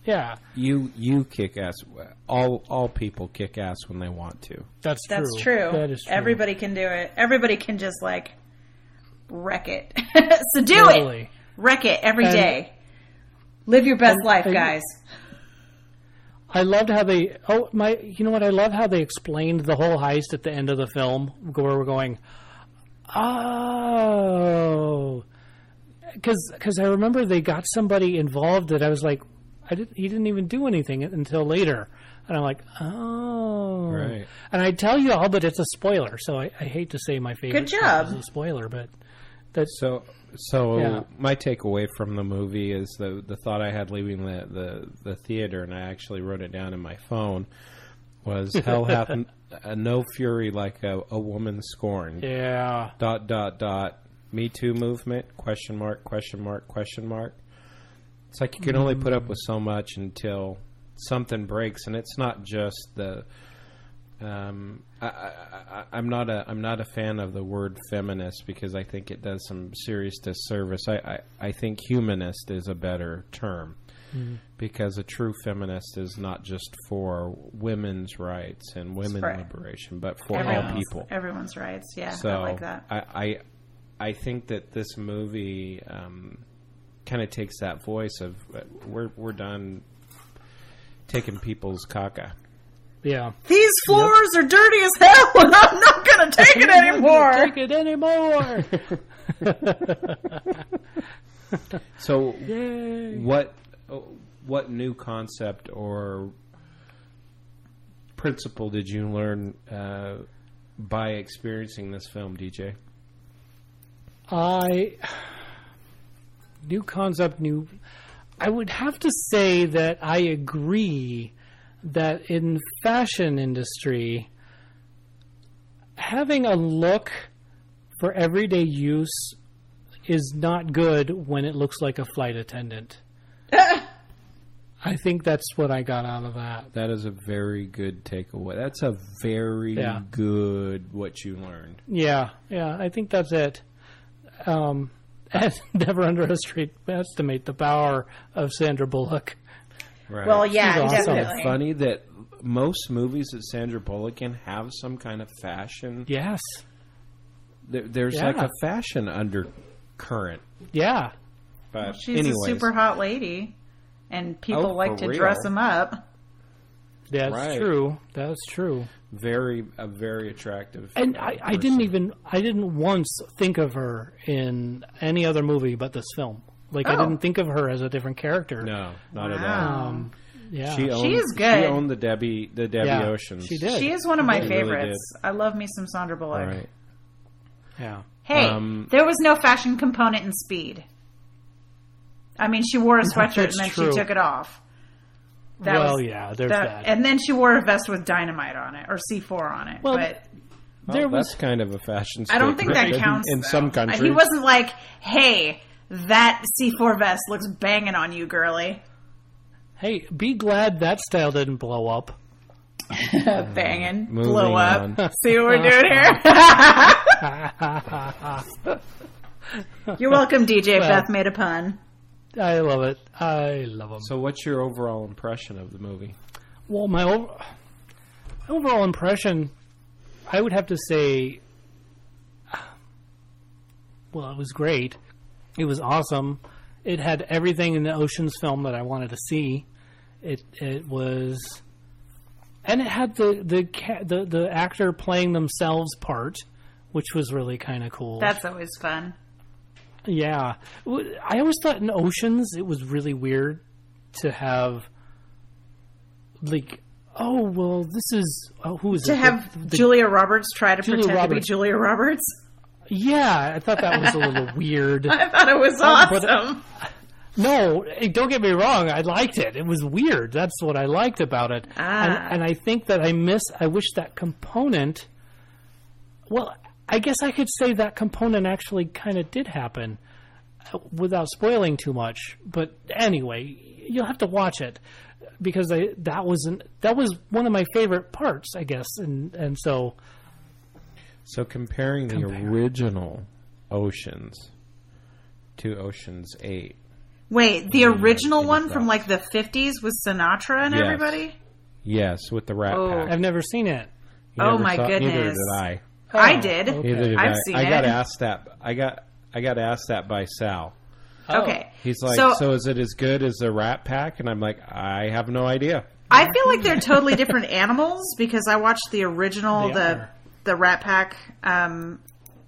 Yeah. You kick ass. All people kick ass when they want to. That's true. That's true. That is true. Everybody can do it. Everybody can just wreck it. So do it. Wreck it every day. Live your best life, guys. I loved how they. You know what? I love how they explained the whole heist at the end of the film, where we're going. Oh, because I remember they got somebody involved that I was like, he didn't even do anything until later, and I'm like, oh, right. And I tell you all, but it's a spoiler, so I hate to say my favorite. Good job. Is a spoiler, but that's so. My takeaway from the movie is the thought I had leaving the theater, and I actually wrote it down in my phone, was hell hath no fury like a woman scorned. Yeah. ... Me Too movement ? It's like you can only put up with so much until something breaks, and it's not just the. I'm not a fan of the word feminist because I think it does some serious disservice. I think humanist is a better term because a true feminist is not just for women's rights and women's liberation, but for all people. Everyone's rights. Yeah, so I like that. I think that this movie kind of takes that voice of we're done taking people's caca. Yeah. These floors are dirty as hell, and I'm not going to take it anymore. Take it anymore. So, yay. What new concept or principle did you learn by experiencing this film, DJ? New concept, I would have to say that I agree that in fashion industry, having a look for everyday use is not good when it looks like a flight attendant. I think that's what I got out of that. That is a very good takeaway. That's a very good what you learned. Yeah, I think that's it. And never underestimate the power of Sandra Bullock. Right. Well, yeah, awesome. definitely. It's funny that most movies that Sandra Bullock in have some kind of fashion. Yes. There's like a fashion undercurrent. Yeah. But she's anyways. a super hot lady, and people like to dress them up. That's true. That's true. Very attractive. And I didn't once think of her in any other movie but this film. I didn't think of her as a different character. No, not at all. Yeah, she is good. She owned the Debbie Oceans. She did. She is one of my favorites. Really I love me some Sandra Bullock. Right. Yeah. Hey, there was no fashion component in Speed. I mean, she wore a sweatshirt and then she took it off. There's that. And then she wore a vest with dynamite on it, or C4 on it. Well, but that's kind of a fashion statement. I don't think that counts. In some countries. He wasn't like, hey, that C4 vest looks banging on you, girly. Hey, be glad that style didn't blow up. Banging. Moving Blow up. on. See what we're doing here? You're welcome, DJ. Beth made a pun. I love it. I love them. So what's your overall impression of the movie? Well, my overall impression, I would have to say, well, it was great. It was awesome. It had everything in the Ocean's film that I wanted to see. It was, and it had the actor playing themselves part, which was really kind of cool. That's always fun. Yeah. I always thought in Oceans it was really weird to have, like, oh, well, this is... Oh, who is it? To have Julia Roberts try to pretend to be Julia Roberts? Yeah, I thought that was a little weird. I thought it was awesome. No, don't get me wrong. I liked it. It was weird. That's what I liked about it. And I think that I wish that component... Well, I guess I could say that component actually kind of did happen without spoiling too much. But anyway, you'll have to watch it because that was one of my favorite parts, I guess. And so... So comparing the original Oceans to Ocean's 8... Wait, the original one from like the 50s with Sinatra and everybody? Yes, with the Rat Pack. I've never seen it. Oh my goodness. Neither did I. I did. Okay. Neither did I. Seen I got it. asked that. I got asked that by Sal. Okay. He's like, so is it as good as the Rat Pack? And I'm like, I have no idea. I feel like they're totally different animals because I watched the original, the Rat Pack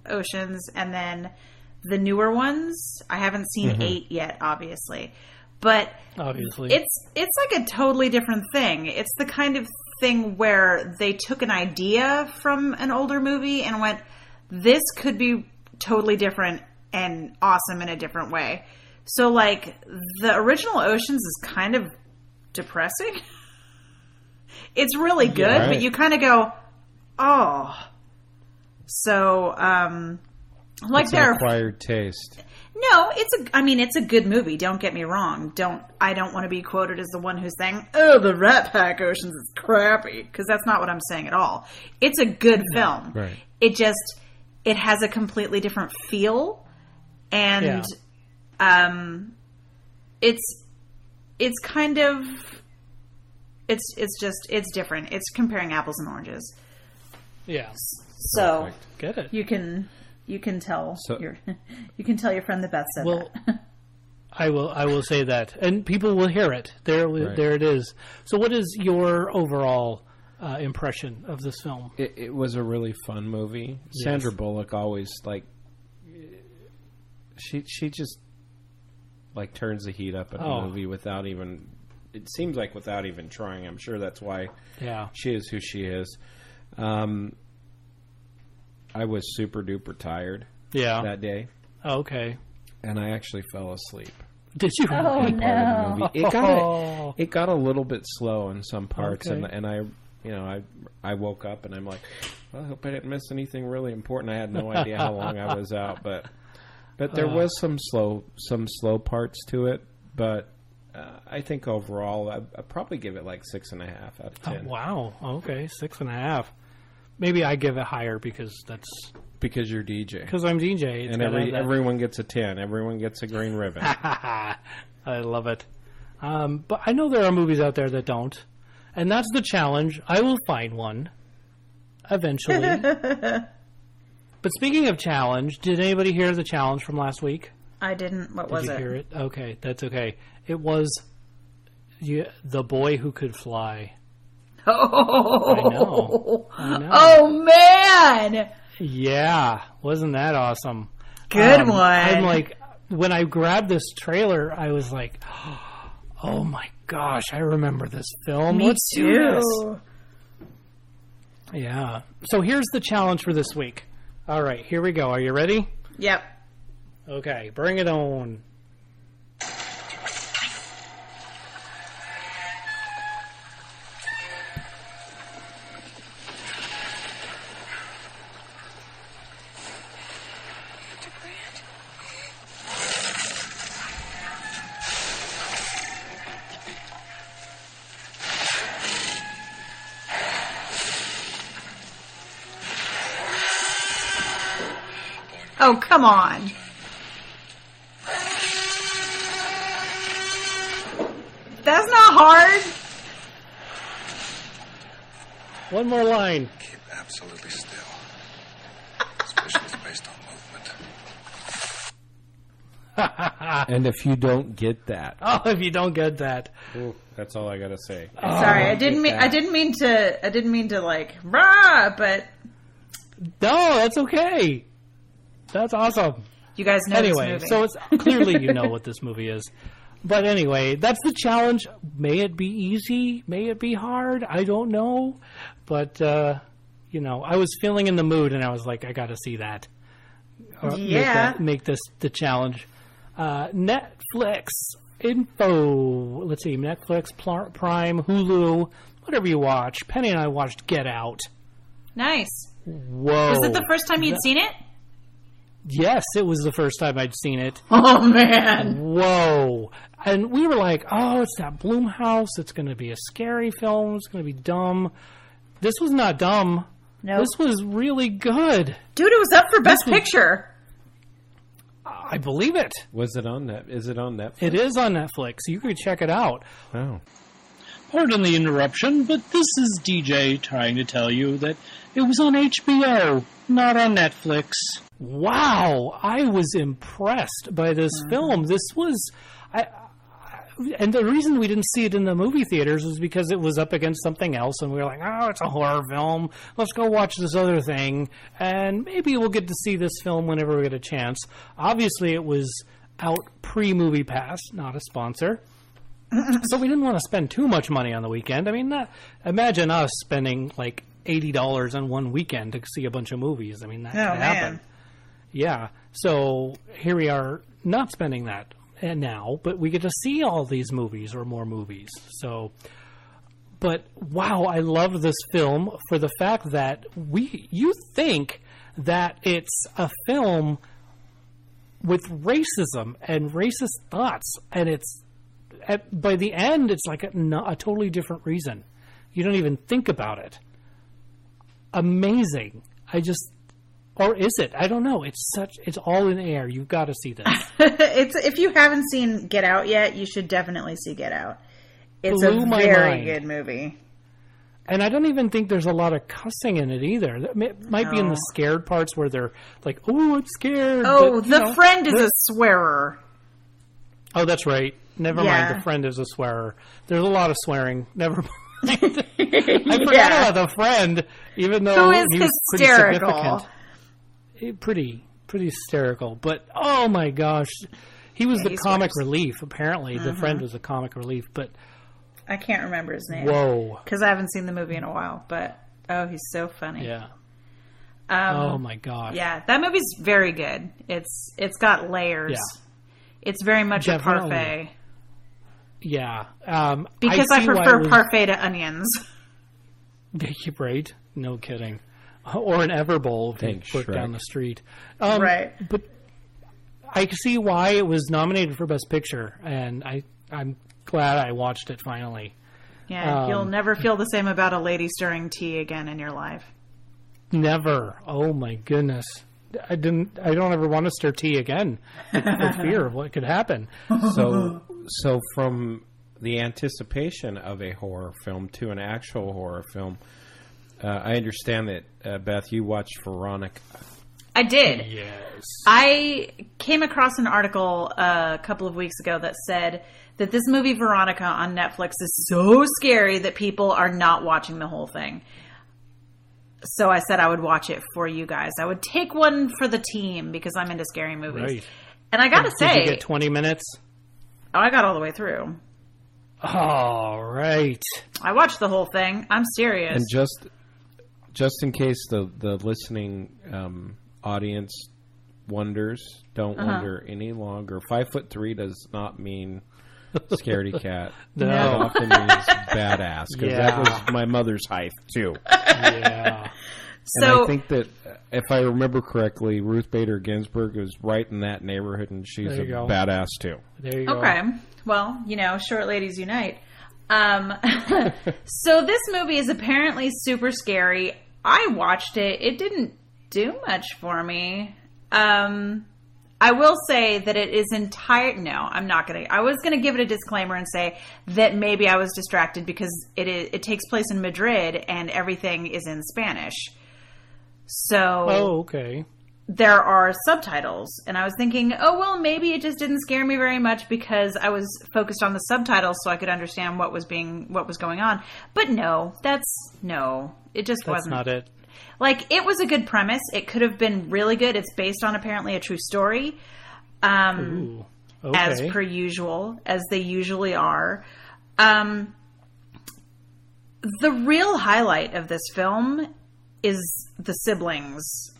Oceans, and then the newer ones. I haven't seen 8 yet, obviously. But obviously, it's like a totally different thing. It's the kind of thing where they took an idea from an older movie and went, this could be totally different and awesome in a different way. So, like, the original Oceans is kind of depressing. It's really good, but you kind of go, oh. So, like, it's an acquired taste. No, it's a good movie. Don't get me wrong. I don't want to be quoted as the one who's saying, "Oh, the Rat Pack Oceans is crappy," because that's not what I'm saying at all. It's a good film. Right. It has a completely different feel, and it's kind of it's different. It's comparing apples and oranges. Yeah. So get it. You can tell you can tell your friend that Beth said that. I will say that, and people will hear it. There it is. So, what is your overall impression of this film? It was a really fun movie. Yes. Sandra Bullock always she just turns the heat up in a movie without even. It seems like without even trying. I'm sure that's why. She is who she is. I was super duper tired that day. Okay. And I actually fell asleep. Did you? Oh, no. Part of the movie. It got a little bit slow in some parts, and I woke up and I'm like, well, I hope I didn't miss anything really important. I had no idea how long I was out, but there was some slow parts to it, but I think overall I'd probably give it 6.5 out of 10. Oh, wow. Okay, 6.5. Maybe I give it higher because you're DJ. Because I'm DJ. And everyone gets a 10. Everyone gets a green ribbon. I love it. But I know there are movies out there that don't. And that's the challenge. I will find one eventually. But speaking of challenge, did anybody hear the challenge from last week? I didn't. What was it? Did you hear it? Okay, that's okay. It was The Boy Who Could Fly. Oh, I know. Oh, man. Yeah. Wasn't that awesome? Good one. I'm like, when I grabbed this trailer, I was like, oh my gosh, I remember this film. Me Let's too. do this. Yeah. So here's the challenge for this week. All right, here we go. Are you ready? Yep. Okay, bring it on. Oh, come on. That's not hard. One more line. Keep absolutely still. Especially if based on movement. And if you don't get that. Oh, if you don't get that. Ooh, that's all I got to say. Sorry, I didn't mean to rah, but no, that's okay. That's awesome. You guys know this movie. So it's clearly you know what this movie is. But anyway, that's the challenge. May it be easy? May it be hard? I don't know. But, I was feeling in the mood, and I was like, I got to see that. Make this the challenge. Netflix info. Let's see. Netflix, Prime, Hulu, whatever you watch. Penny and I watched Get Out. Nice. Whoa. Was it the first time you'd seen it? Yes, it was the first time I'd seen it. Oh, man. Whoa. And we were like, oh, it's that Blumhouse. It's going to be a scary film. It's going to be dumb. This was not dumb. No. This was really good. Dude, it was up for Best Picture. I believe it. Was it on that? Is it on Netflix? It is on Netflix. You could check it out. Oh. Pardon the interruption, but this is DJ trying to tell you that it was on HBO, not on Netflix. Wow, I was impressed by this film. This was, and the reason we didn't see it in the movie theaters was because it was up against something else, and we were like, oh, it's a horror film. Let's go watch this other thing, and maybe we'll get to see this film whenever we get a chance. Obviously, it was out pre-Movie Pass, not a sponsor. So we didn't want to spend too much money on the weekend. I mean, imagine us spending like $80 on one weekend to see a bunch of movies. I mean, that could happen. Man. Yeah. So here we are not spending that now, but we get to see all these movies or more movies. So, but wow, I love this film for the fact that you think that it's a film with racism and racist thoughts, and it's by the end, it's like a totally different reason. You don't even think about it. Amazing. Or is it? I don't know. It's all in the air. You've got to see this. If you haven't seen Get Out yet, you should definitely see Get Out. It's a very good movie. And I don't even think there's a lot of cussing in it either. It might be in the scared parts where they're like, oh, I'm scared. Oh, but, the friend is a swearer. Oh, that's right. Never mind. The friend is a swearer. There's a lot of swearing. Never mind. I forgot about the friend, even though he was hysterical. Pretty hysterical. But oh my gosh, he was the comic relief. Apparently, the friend was a comic relief. But I can't remember his name. Whoa, because I haven't seen the movie in a while. But he's so funny. Yeah. Oh my gosh. Yeah, that movie's very good. It's got layers. Yeah. It's very much a parfait. Yeah. Because I prefer parfait to onions. Right? No kidding. Or an Everbowl if you put down the street. Right. But I see why it was nominated for Best Picture, and I'm glad I watched it finally. Yeah, you'll never feel the same about a lady stirring tea again in your life. Never. Oh my goodness. I don't ever want to stir tea again for fear of what could happen. So from the anticipation of a horror film to an actual horror film, I understand that, Beth, you watched Veronica. I did. Yes. I came across an article a couple of weeks ago that said that this movie Veronica on Netflix is so scary that people are not watching the whole thing. So I said I would watch it for you guys. I would take one for the team because I'm into scary movies. Right. And I got to say... Did you get 20 minutes? Oh, I got all the way through. All right. I watched the whole thing. I'm serious. And just in case the listening audience wonders, don't wonder any longer. 5'3" does not mean scaredy cat. No. It often means badass, because that was my mother's height too. Yeah. And I think that if I remember correctly, Ruth Bader Ginsburg is right in that neighborhood, and she's a badass too. There you go. Okay. Well, short ladies unite. So this movie is apparently super scary. I watched it. It didn't do much for me. I will say that it is I'm not going to. I was going to give it a disclaimer and say that maybe I was distracted because it takes place in Madrid and everything is in Spanish. So okay. There are subtitles, and I was thinking, maybe it just didn't scare me very much because I was focused on the subtitles so I could understand what was going on. But no, it just wasn't. That's not it. Like, it was a good premise. It could have been really good. It's based on apparently a true story. Ooh, okay. As per usual, as they usually are. The real highlight of this film is the siblings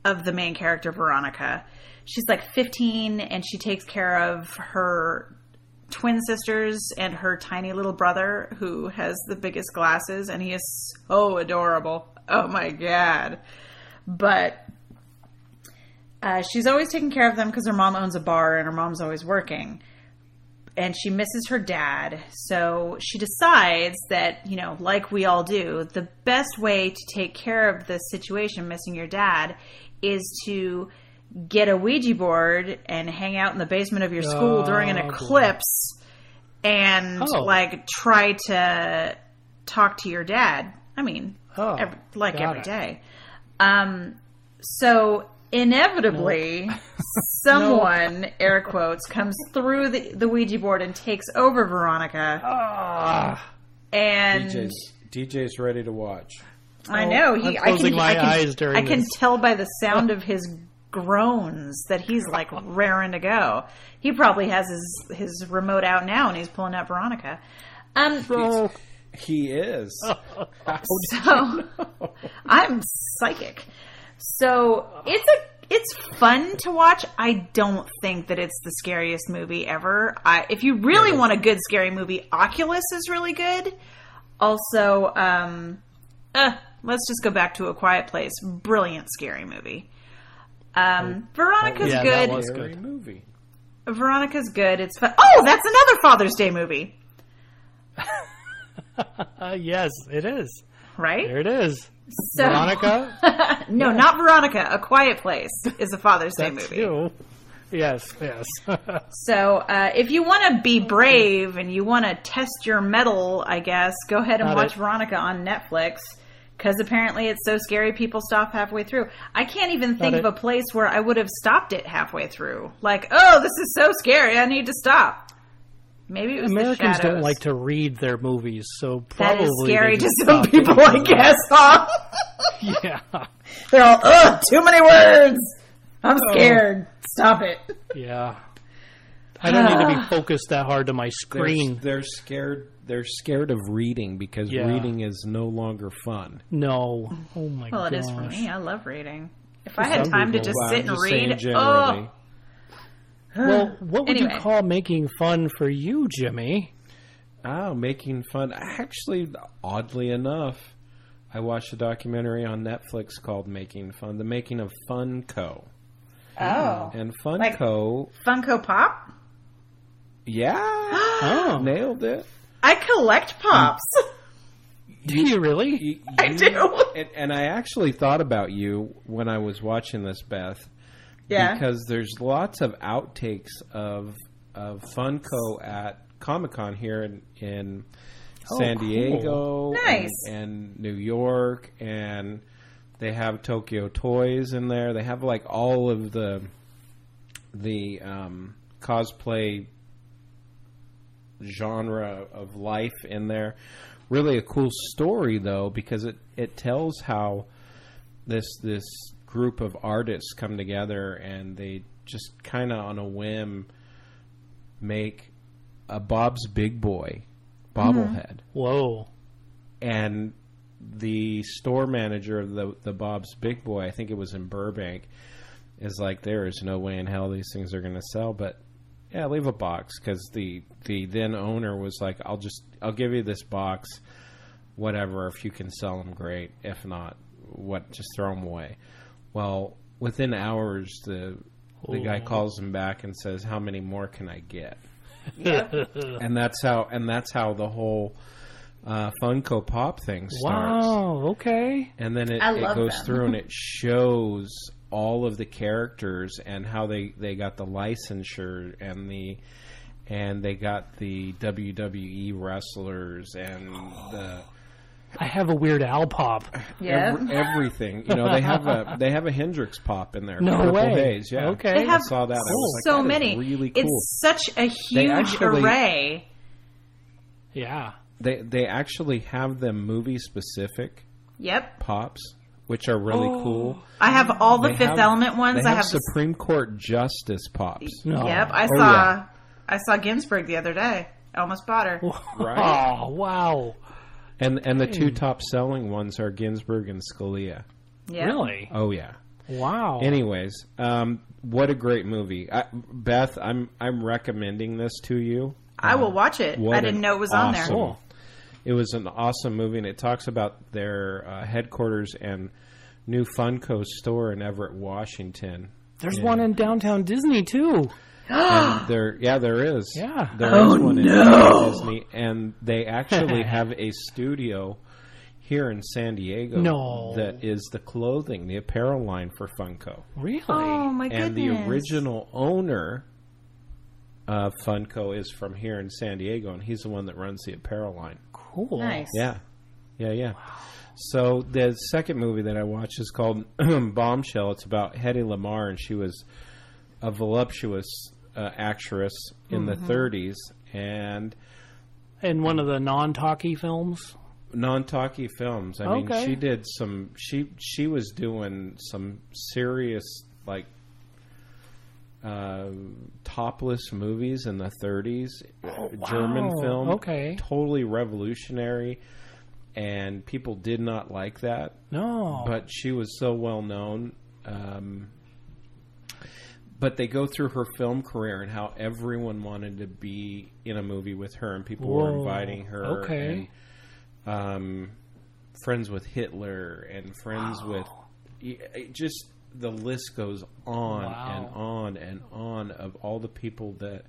of the main character, Veronica. She's like 15, and she takes care of her twin sisters and her tiny little brother, who has the biggest glasses, and he is so adorable. Oh my God. But she's always taking care of them because her mom owns a bar and her mom's always working. And she misses her dad. So she decides that, you know, like we all do, the best way to take care of this situation, missing your dad, is to get a Ouija board and hang out in the basement of your school during an eclipse and like try to talk to your dad. I mean, every day. So inevitably, someone, air quotes, comes through the Ouija board and takes over Veronica. And DJ's ready to watch. I know. I can this. tell by the sound of his groans that he's like raring to go. He probably has his remote out now and he's pulling out Veronica. He is. So I'm psychic. So it's fun to watch. I don't think that it's the scariest movie ever. If you really want a good scary movie, Oculus is really good. Also, let's just go back to A Quiet Place. Brilliant scary movie. Veronica's good. That was good. Movie. Veronica's good. It's fun. Oh, that's another Father's Day movie. Yes, it is. Right? There it is. So, Veronica? No, not Veronica. A Quiet Place is a Father's Day That's movie. you. Yes. So, if you want to be brave and you want to test your mettle, I guess, go ahead and watch Veronica on Netflix. Because apparently it's so scary, people stop halfway through. I can't even think of a place where I would have stopped it halfway through. Like, oh, this is so scary, I need to stop. Maybe it was Americans the shadows. don't like to read their movies, so probably that is scary they to just some stop people, it. I guess, huh? Yeah. They're all, ugh, too many words. I'm scared. Stop it. Yeah. I don't need to be focused that hard to my screen. They're scared. They're scared of reading because reading is no longer fun. No. Oh my god. Well, it is for me. I love reading. If I had time to just sit and read, generally. Well, what would you call making fun for you, Jimmy? Oh, making fun. Actually, oddly enough, I watched a documentary on Netflix called Making Fun, the making of Funko. Oh. And Funko... Like Funko Pop? Yeah. Nailed it. I collect Pops. Do you really? I do. And I actually thought about you when I was watching this, Beth. Yeah. Because there's lots of outtakes of Funko at Comic-Con here in San Diego and New York, and they have Tokyo Toys in there. They have like all of the cosplay genre of life in there. Really a cool story though, because it tells how this group of artists come together and they just kind of on a whim make a Bob's Big Boy bobblehead. Whoa. And the store manager of the Bob's Big Boy, I think it was in Burbank, is like, there is no way in hell these things are going to sell, but yeah, leave a box, because the then owner was like, I'll give you this box, whatever, if you can sell them, great. If not, just throw them away. Well, within hours, the guy calls him back and says, how many more can I get? Yep. and that's how the whole Funko Pop thing starts. Wow, okay. And then it goes through and it shows all of the characters and how they got the licensure and they got the WWE wrestlers and the I have a Weird Al pop. Yeah. Everything. You know, they have a Hendrix pop in there. No way. Haze, yeah. Okay. They have I saw that. I was like, so that is many. Really cool. It's such a huge array. Yeah. They actually have them movie specific. Yep. Pops. which are really cool. I have all the Fifth Element ones. They I have have Supreme Court Justice pops. Yep, I saw Ginsburg the other day. I almost bought her. Right? Oh, wow. And the two top selling ones are Ginsburg and Scalia. Yeah. Really? Oh yeah. Wow. Anyways, what a great movie, Beth. I'm recommending this to you. I will watch it. I didn't know it was on there. Cool. It was an awesome movie, and it talks about their headquarters and new Funko store in Everett, Washington. There's one in downtown Disney, too. And there is. Yeah. There is one in downtown Disney, and they actually have a studio here in San Diego that is the clothing, the apparel line for Funko. Really? Oh, my goodness. And the original owner of Funko is from here in San Diego, and he's the one that runs the apparel line. Cool. Nice. Yeah. Wow. So the second movie that I watched is called Bombshell. It's about Hedy Lamarr, and she was a voluptuous actress in the 30s. And in one of the non-talkie films? Non-talkie films. I mean, she did some... She was doing some serious, like, topless movies in the 30s. German film. Okay. Totally revolutionary. And people did not like that. No. But she was so well known. But they go through her film career and how everyone wanted to be in a movie with her, and people were inviting her. Okay. And, friends with Hitler and friends with... Just the list goes on and on and on of all the people that...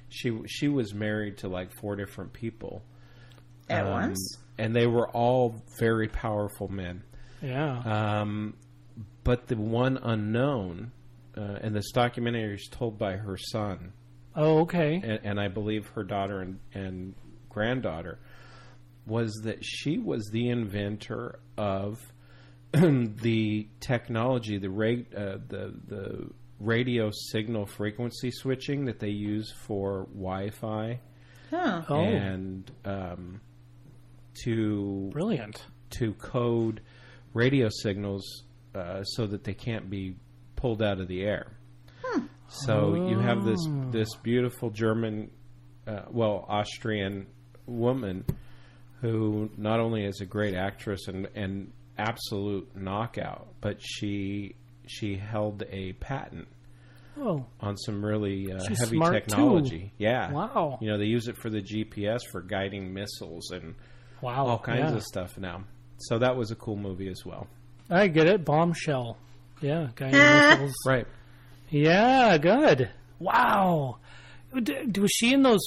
She was married to like 4 different people. At once? And they were all very powerful men. Yeah. But the one unknown, and this documentary is told by her son. Oh, okay. And I believe her daughter and granddaughter, was that she was the inventor of the technology, the radio signal frequency switching that they use for Wi-Fi. Huh. Oh. And Brilliant. to code radio signals so that they can't be pulled out of the air. So you have this beautiful German, Austrian woman who not only is a great actress and absolute knockout, but she held a patent on some really heavy technology. Too. Yeah. Wow. You know, they use it for the GPS for guiding missiles and all kinds of stuff now. So that was a cool movie as well. I get it. Bombshell. Yeah. Guiding missiles. Right. Yeah, good. Wow. Was she in those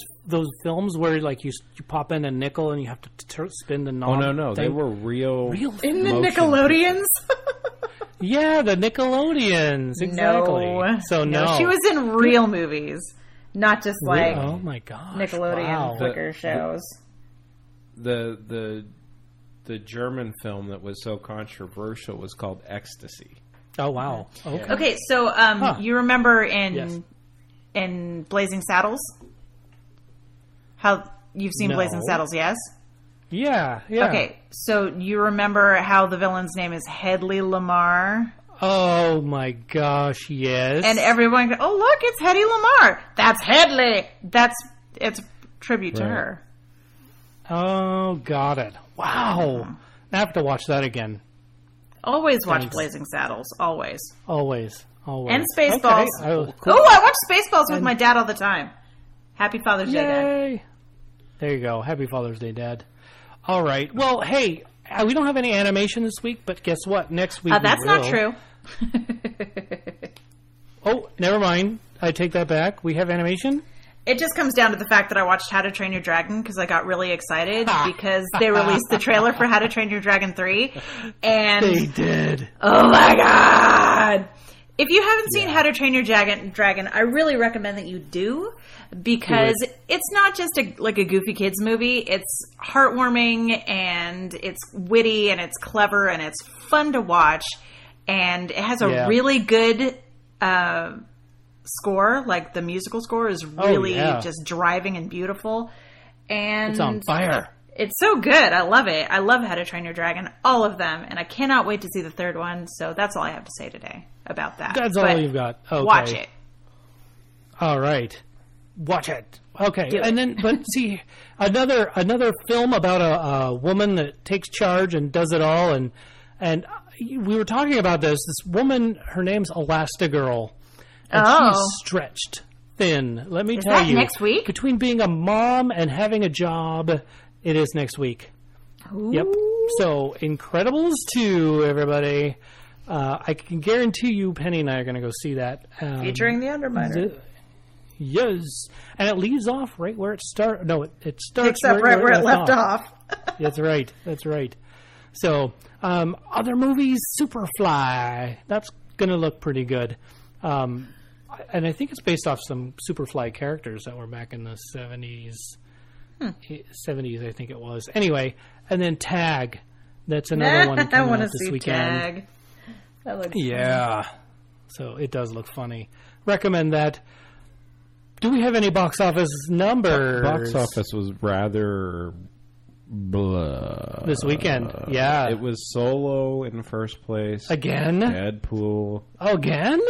films where like you pop in a nickel and you have to spin the knob? Oh no, they were real in the Nickelodeons. Yeah, the Nickelodeons, exactly. No. So no, she was in real movies, not just like oh my gosh, Nickelodeon flicker shows. The German film that was so controversial was called Ecstasy. Oh wow. Okay. Okay, so you remember in Blazing Saddles? How you've seen Blazing Saddles, yes? Yeah. Okay, so you remember how the villain's name is Hedy Lamarr? Oh my gosh, yes. And everyone goes, oh look, it's Hedy Lamarr. That's Hedley. It's a tribute to her. Oh, got it. Wow. I have to watch that again. Always watch Blazing Saddles. Always. Always. And Spaceballs. Okay. Cool. Oh, I watch Spaceballs with my dad all the time. Happy Father's Day, Dad. There you go. Happy Father's Day, Dad. All right. Well, hey, we don't have any animation this week, but guess what? Next week that's we will. not true. Oh, never mind. I take that back. We have animation? It just comes down to the fact that I watched How to Train Your Dragon because I got really excited because they released the trailer for How to Train Your Dragon 3. And they did. Oh my God. If you haven't seen How to Train Your Dragon, I really recommend that you do because it's not just a goofy kids movie. It's heartwarming and it's witty and it's clever and it's fun to watch. And it has a really good score. Like the musical score is really just driving and beautiful. And it's on fire. It's so good. I love it. I love How to Train Your Dragon, all of them, and I cannot wait to see the third one. So that's all I have to say today about that. That's all you've got. Okay. Watch it. All right. Watch it. Okay. And then, but see, another film about a woman that takes charge and does it all. And we were talking about this. This woman, her name's Elastigirl. And she's stretched thin. Let me tell you. Next week? Between being a mom and having a job, it is next week. Ooh. Yep. So, Incredibles 2, everybody. I can guarantee you Penny and I are going to go see that. Featuring the Underminer. Yes. And it leaves off right where it starts. No, it starts Picks up right where it left off. That's right. That's right. So, other movies, Superfly. That's going to look pretty good. And I think it's based off some Superfly characters that were back in the 70s. 70s, I think it was. Anyway, and then Tag. That's another one coming out this weekend. Tag. That looks funny. So it does look funny. Recommend that. Do we have any box office numbers? Box office was rather blah. This weekend, yeah. It was Solo in first place. Again? Deadpool. Again?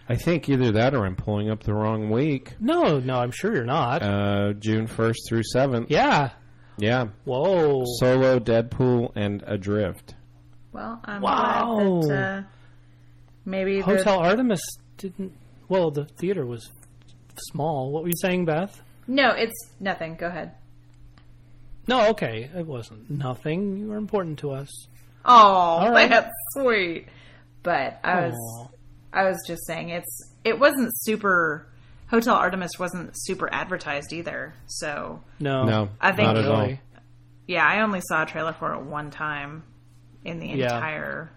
I think either that or I'm pulling up the wrong week. No, I'm sure you're not. June 1st through 7th. Yeah. Yeah. Whoa. Solo, Deadpool, and Adrift. Well, I'm glad that maybe Hotel Artemis didn't... Well, the theater was small. What were you saying, Beth? No, it's nothing. Go ahead. No, okay. It wasn't nothing. You were important to us. Oh, right. That's sweet. But I was just saying it wasn't super... Hotel Artemis wasn't super advertised either, so... No, I think, not at all. Yeah, I only saw a trailer for it one time in the entire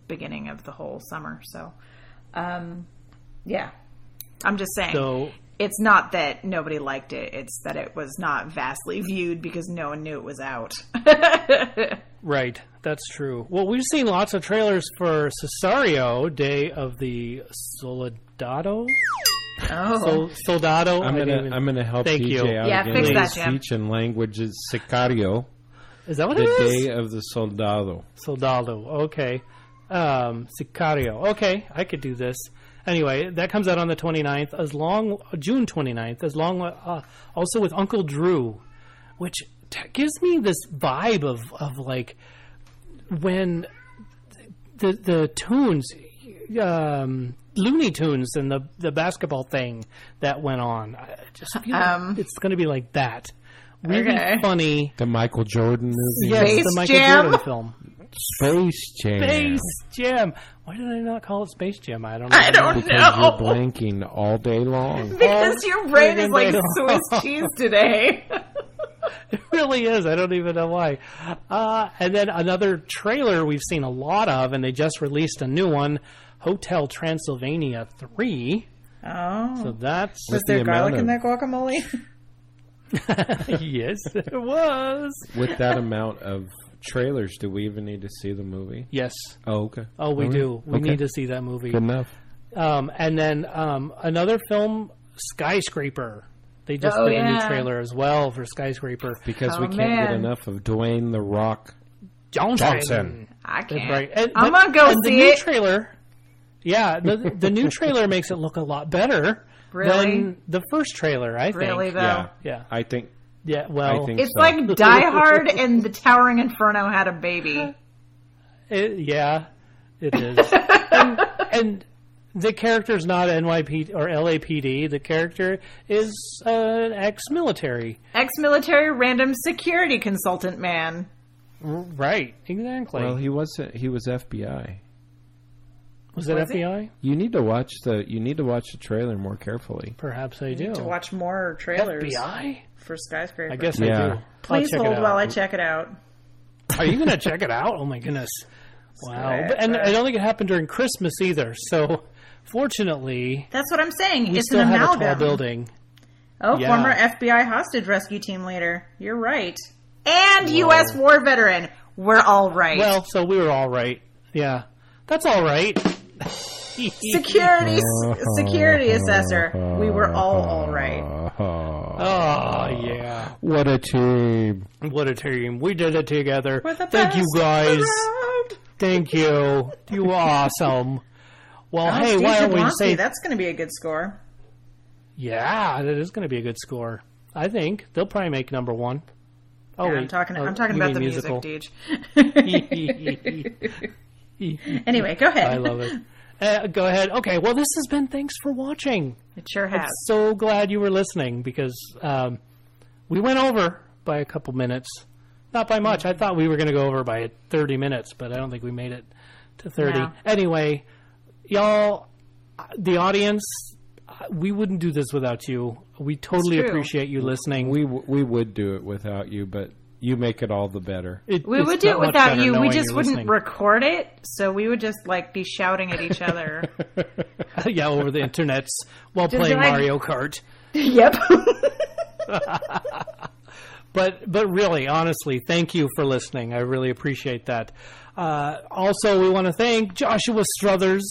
beginning of the whole summer, so... yeah. I'm just saying, it's not that nobody liked it, it's that it was not vastly viewed because no one knew it was out. Right, that's true. Well, we've seen lots of trailers for Cesario, Day of the Soldado. Oh, Soldado. I'm gonna help DJ out again. Fix that, Jim. Speech and language is Sicario. Is that what it is? The Day of the Soldado. Soldado. Okay. Sicario. Okay, I could do this. Anyway, that comes out on the 29th, June 29th, also with Uncle Drew, which gives me this vibe of like when the tunes, Looney Tunes and the basketball thing that went on. I just feel like it's going to be like that. Really funny. The Michael Jordan movie. Yes, the Michael Jordan film. Space Jam. Space Jam. Why did I not call it Space Jam? I don't know. Because you're blanking all day long. Because your brain is like Swiss cheese today. It really is. I don't even know why. And then another trailer we've seen a lot of, and they just released a new one, Hotel Transylvania 3. Oh. So that's... Was there garlic in that guacamole? Yes, there was. With that amount of trailers, do we even need to see the movie? Yes. Oh, okay. Oh, we do. We need to see that movie. Good enough. And then another film, Skyscraper. They just did a new trailer as well for Skyscraper. Because we can't get enough of Dwayne The Rock Johnson. I can't. Right. I'm going to go see the new trailer. Yeah, the new trailer makes it look a lot better than the first trailer, I think. Really, though? Yeah. I think... Yeah, well... It's like Die Hard and the Towering Inferno had a baby. It is. and the character's not NYPD or LAPD. The character is ex-military. Ex-military random security consultant man. Right, exactly. Well, he was FBI. Was it FBI? You need to watch the trailer more carefully. Perhaps I do. Need to watch more trailers. FBI? For Skyscraper. I guess I do. Please hold while I check it out. Are you going to check it out? Oh my goodness. Wow. And I don't think it happened during Christmas either. So, fortunately... That's what I'm saying. It's still an have amalgam. a tall building. Oh, yeah. Former FBI hostage rescue team leader. You're right. And U.S. war veteran. We're all right. Well, so we were all right. Yeah. That's all right. Security assessor. We were all right. Oh, yeah. What a team. What a team. We did it together. We're the Thank you, guys. around. Thank you. You were awesome. Well, hey, why don't we say... That's going to be a good score. Yeah, that is going to be a good score. I think. They'll probably make number one. Oh, yeah, wait. I'm talking about the musical. music, Deej. Anyway, go ahead. I love it. Go ahead. Okay, well, this has been Thanks for Watching. It sure has. I'm so glad you were listening because we went over by a couple minutes. Not by much. I thought we were going to go over by 30 minutes, but I don't think we made it to 30. No. Anyway, y'all, the audience, we wouldn't do this without you. We totally appreciate you listening. We would do it without you, but you make it all the better. We would do it without you. We just wouldn't record it, so we would just be shouting at each other. Yeah, over the internets while just playing Mario Kart. Yep. But really, honestly, thank you for listening. I really appreciate that. Also, we want to thank Joshua Struthers,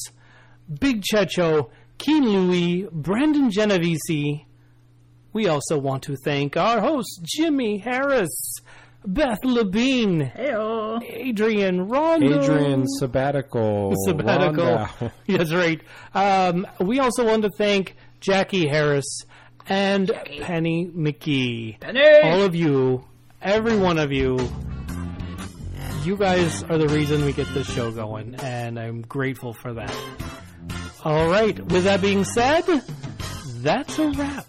Big Checho, Keen Louie, Brendan Genovese. We also want to thank our hosts, Jimmy Harris, Beth Labine, Heyo. Adrian Rondo. Adrian Sabbatical. That's right. We also want to thank Jackie Harris and Penny McGee. Penny! All of you, every one of you, you guys are the reason we get this show going, and I'm grateful for that. All right, with that being said, that's a wrap.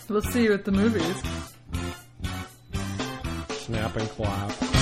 We'll see you at the movies. Snap and clap.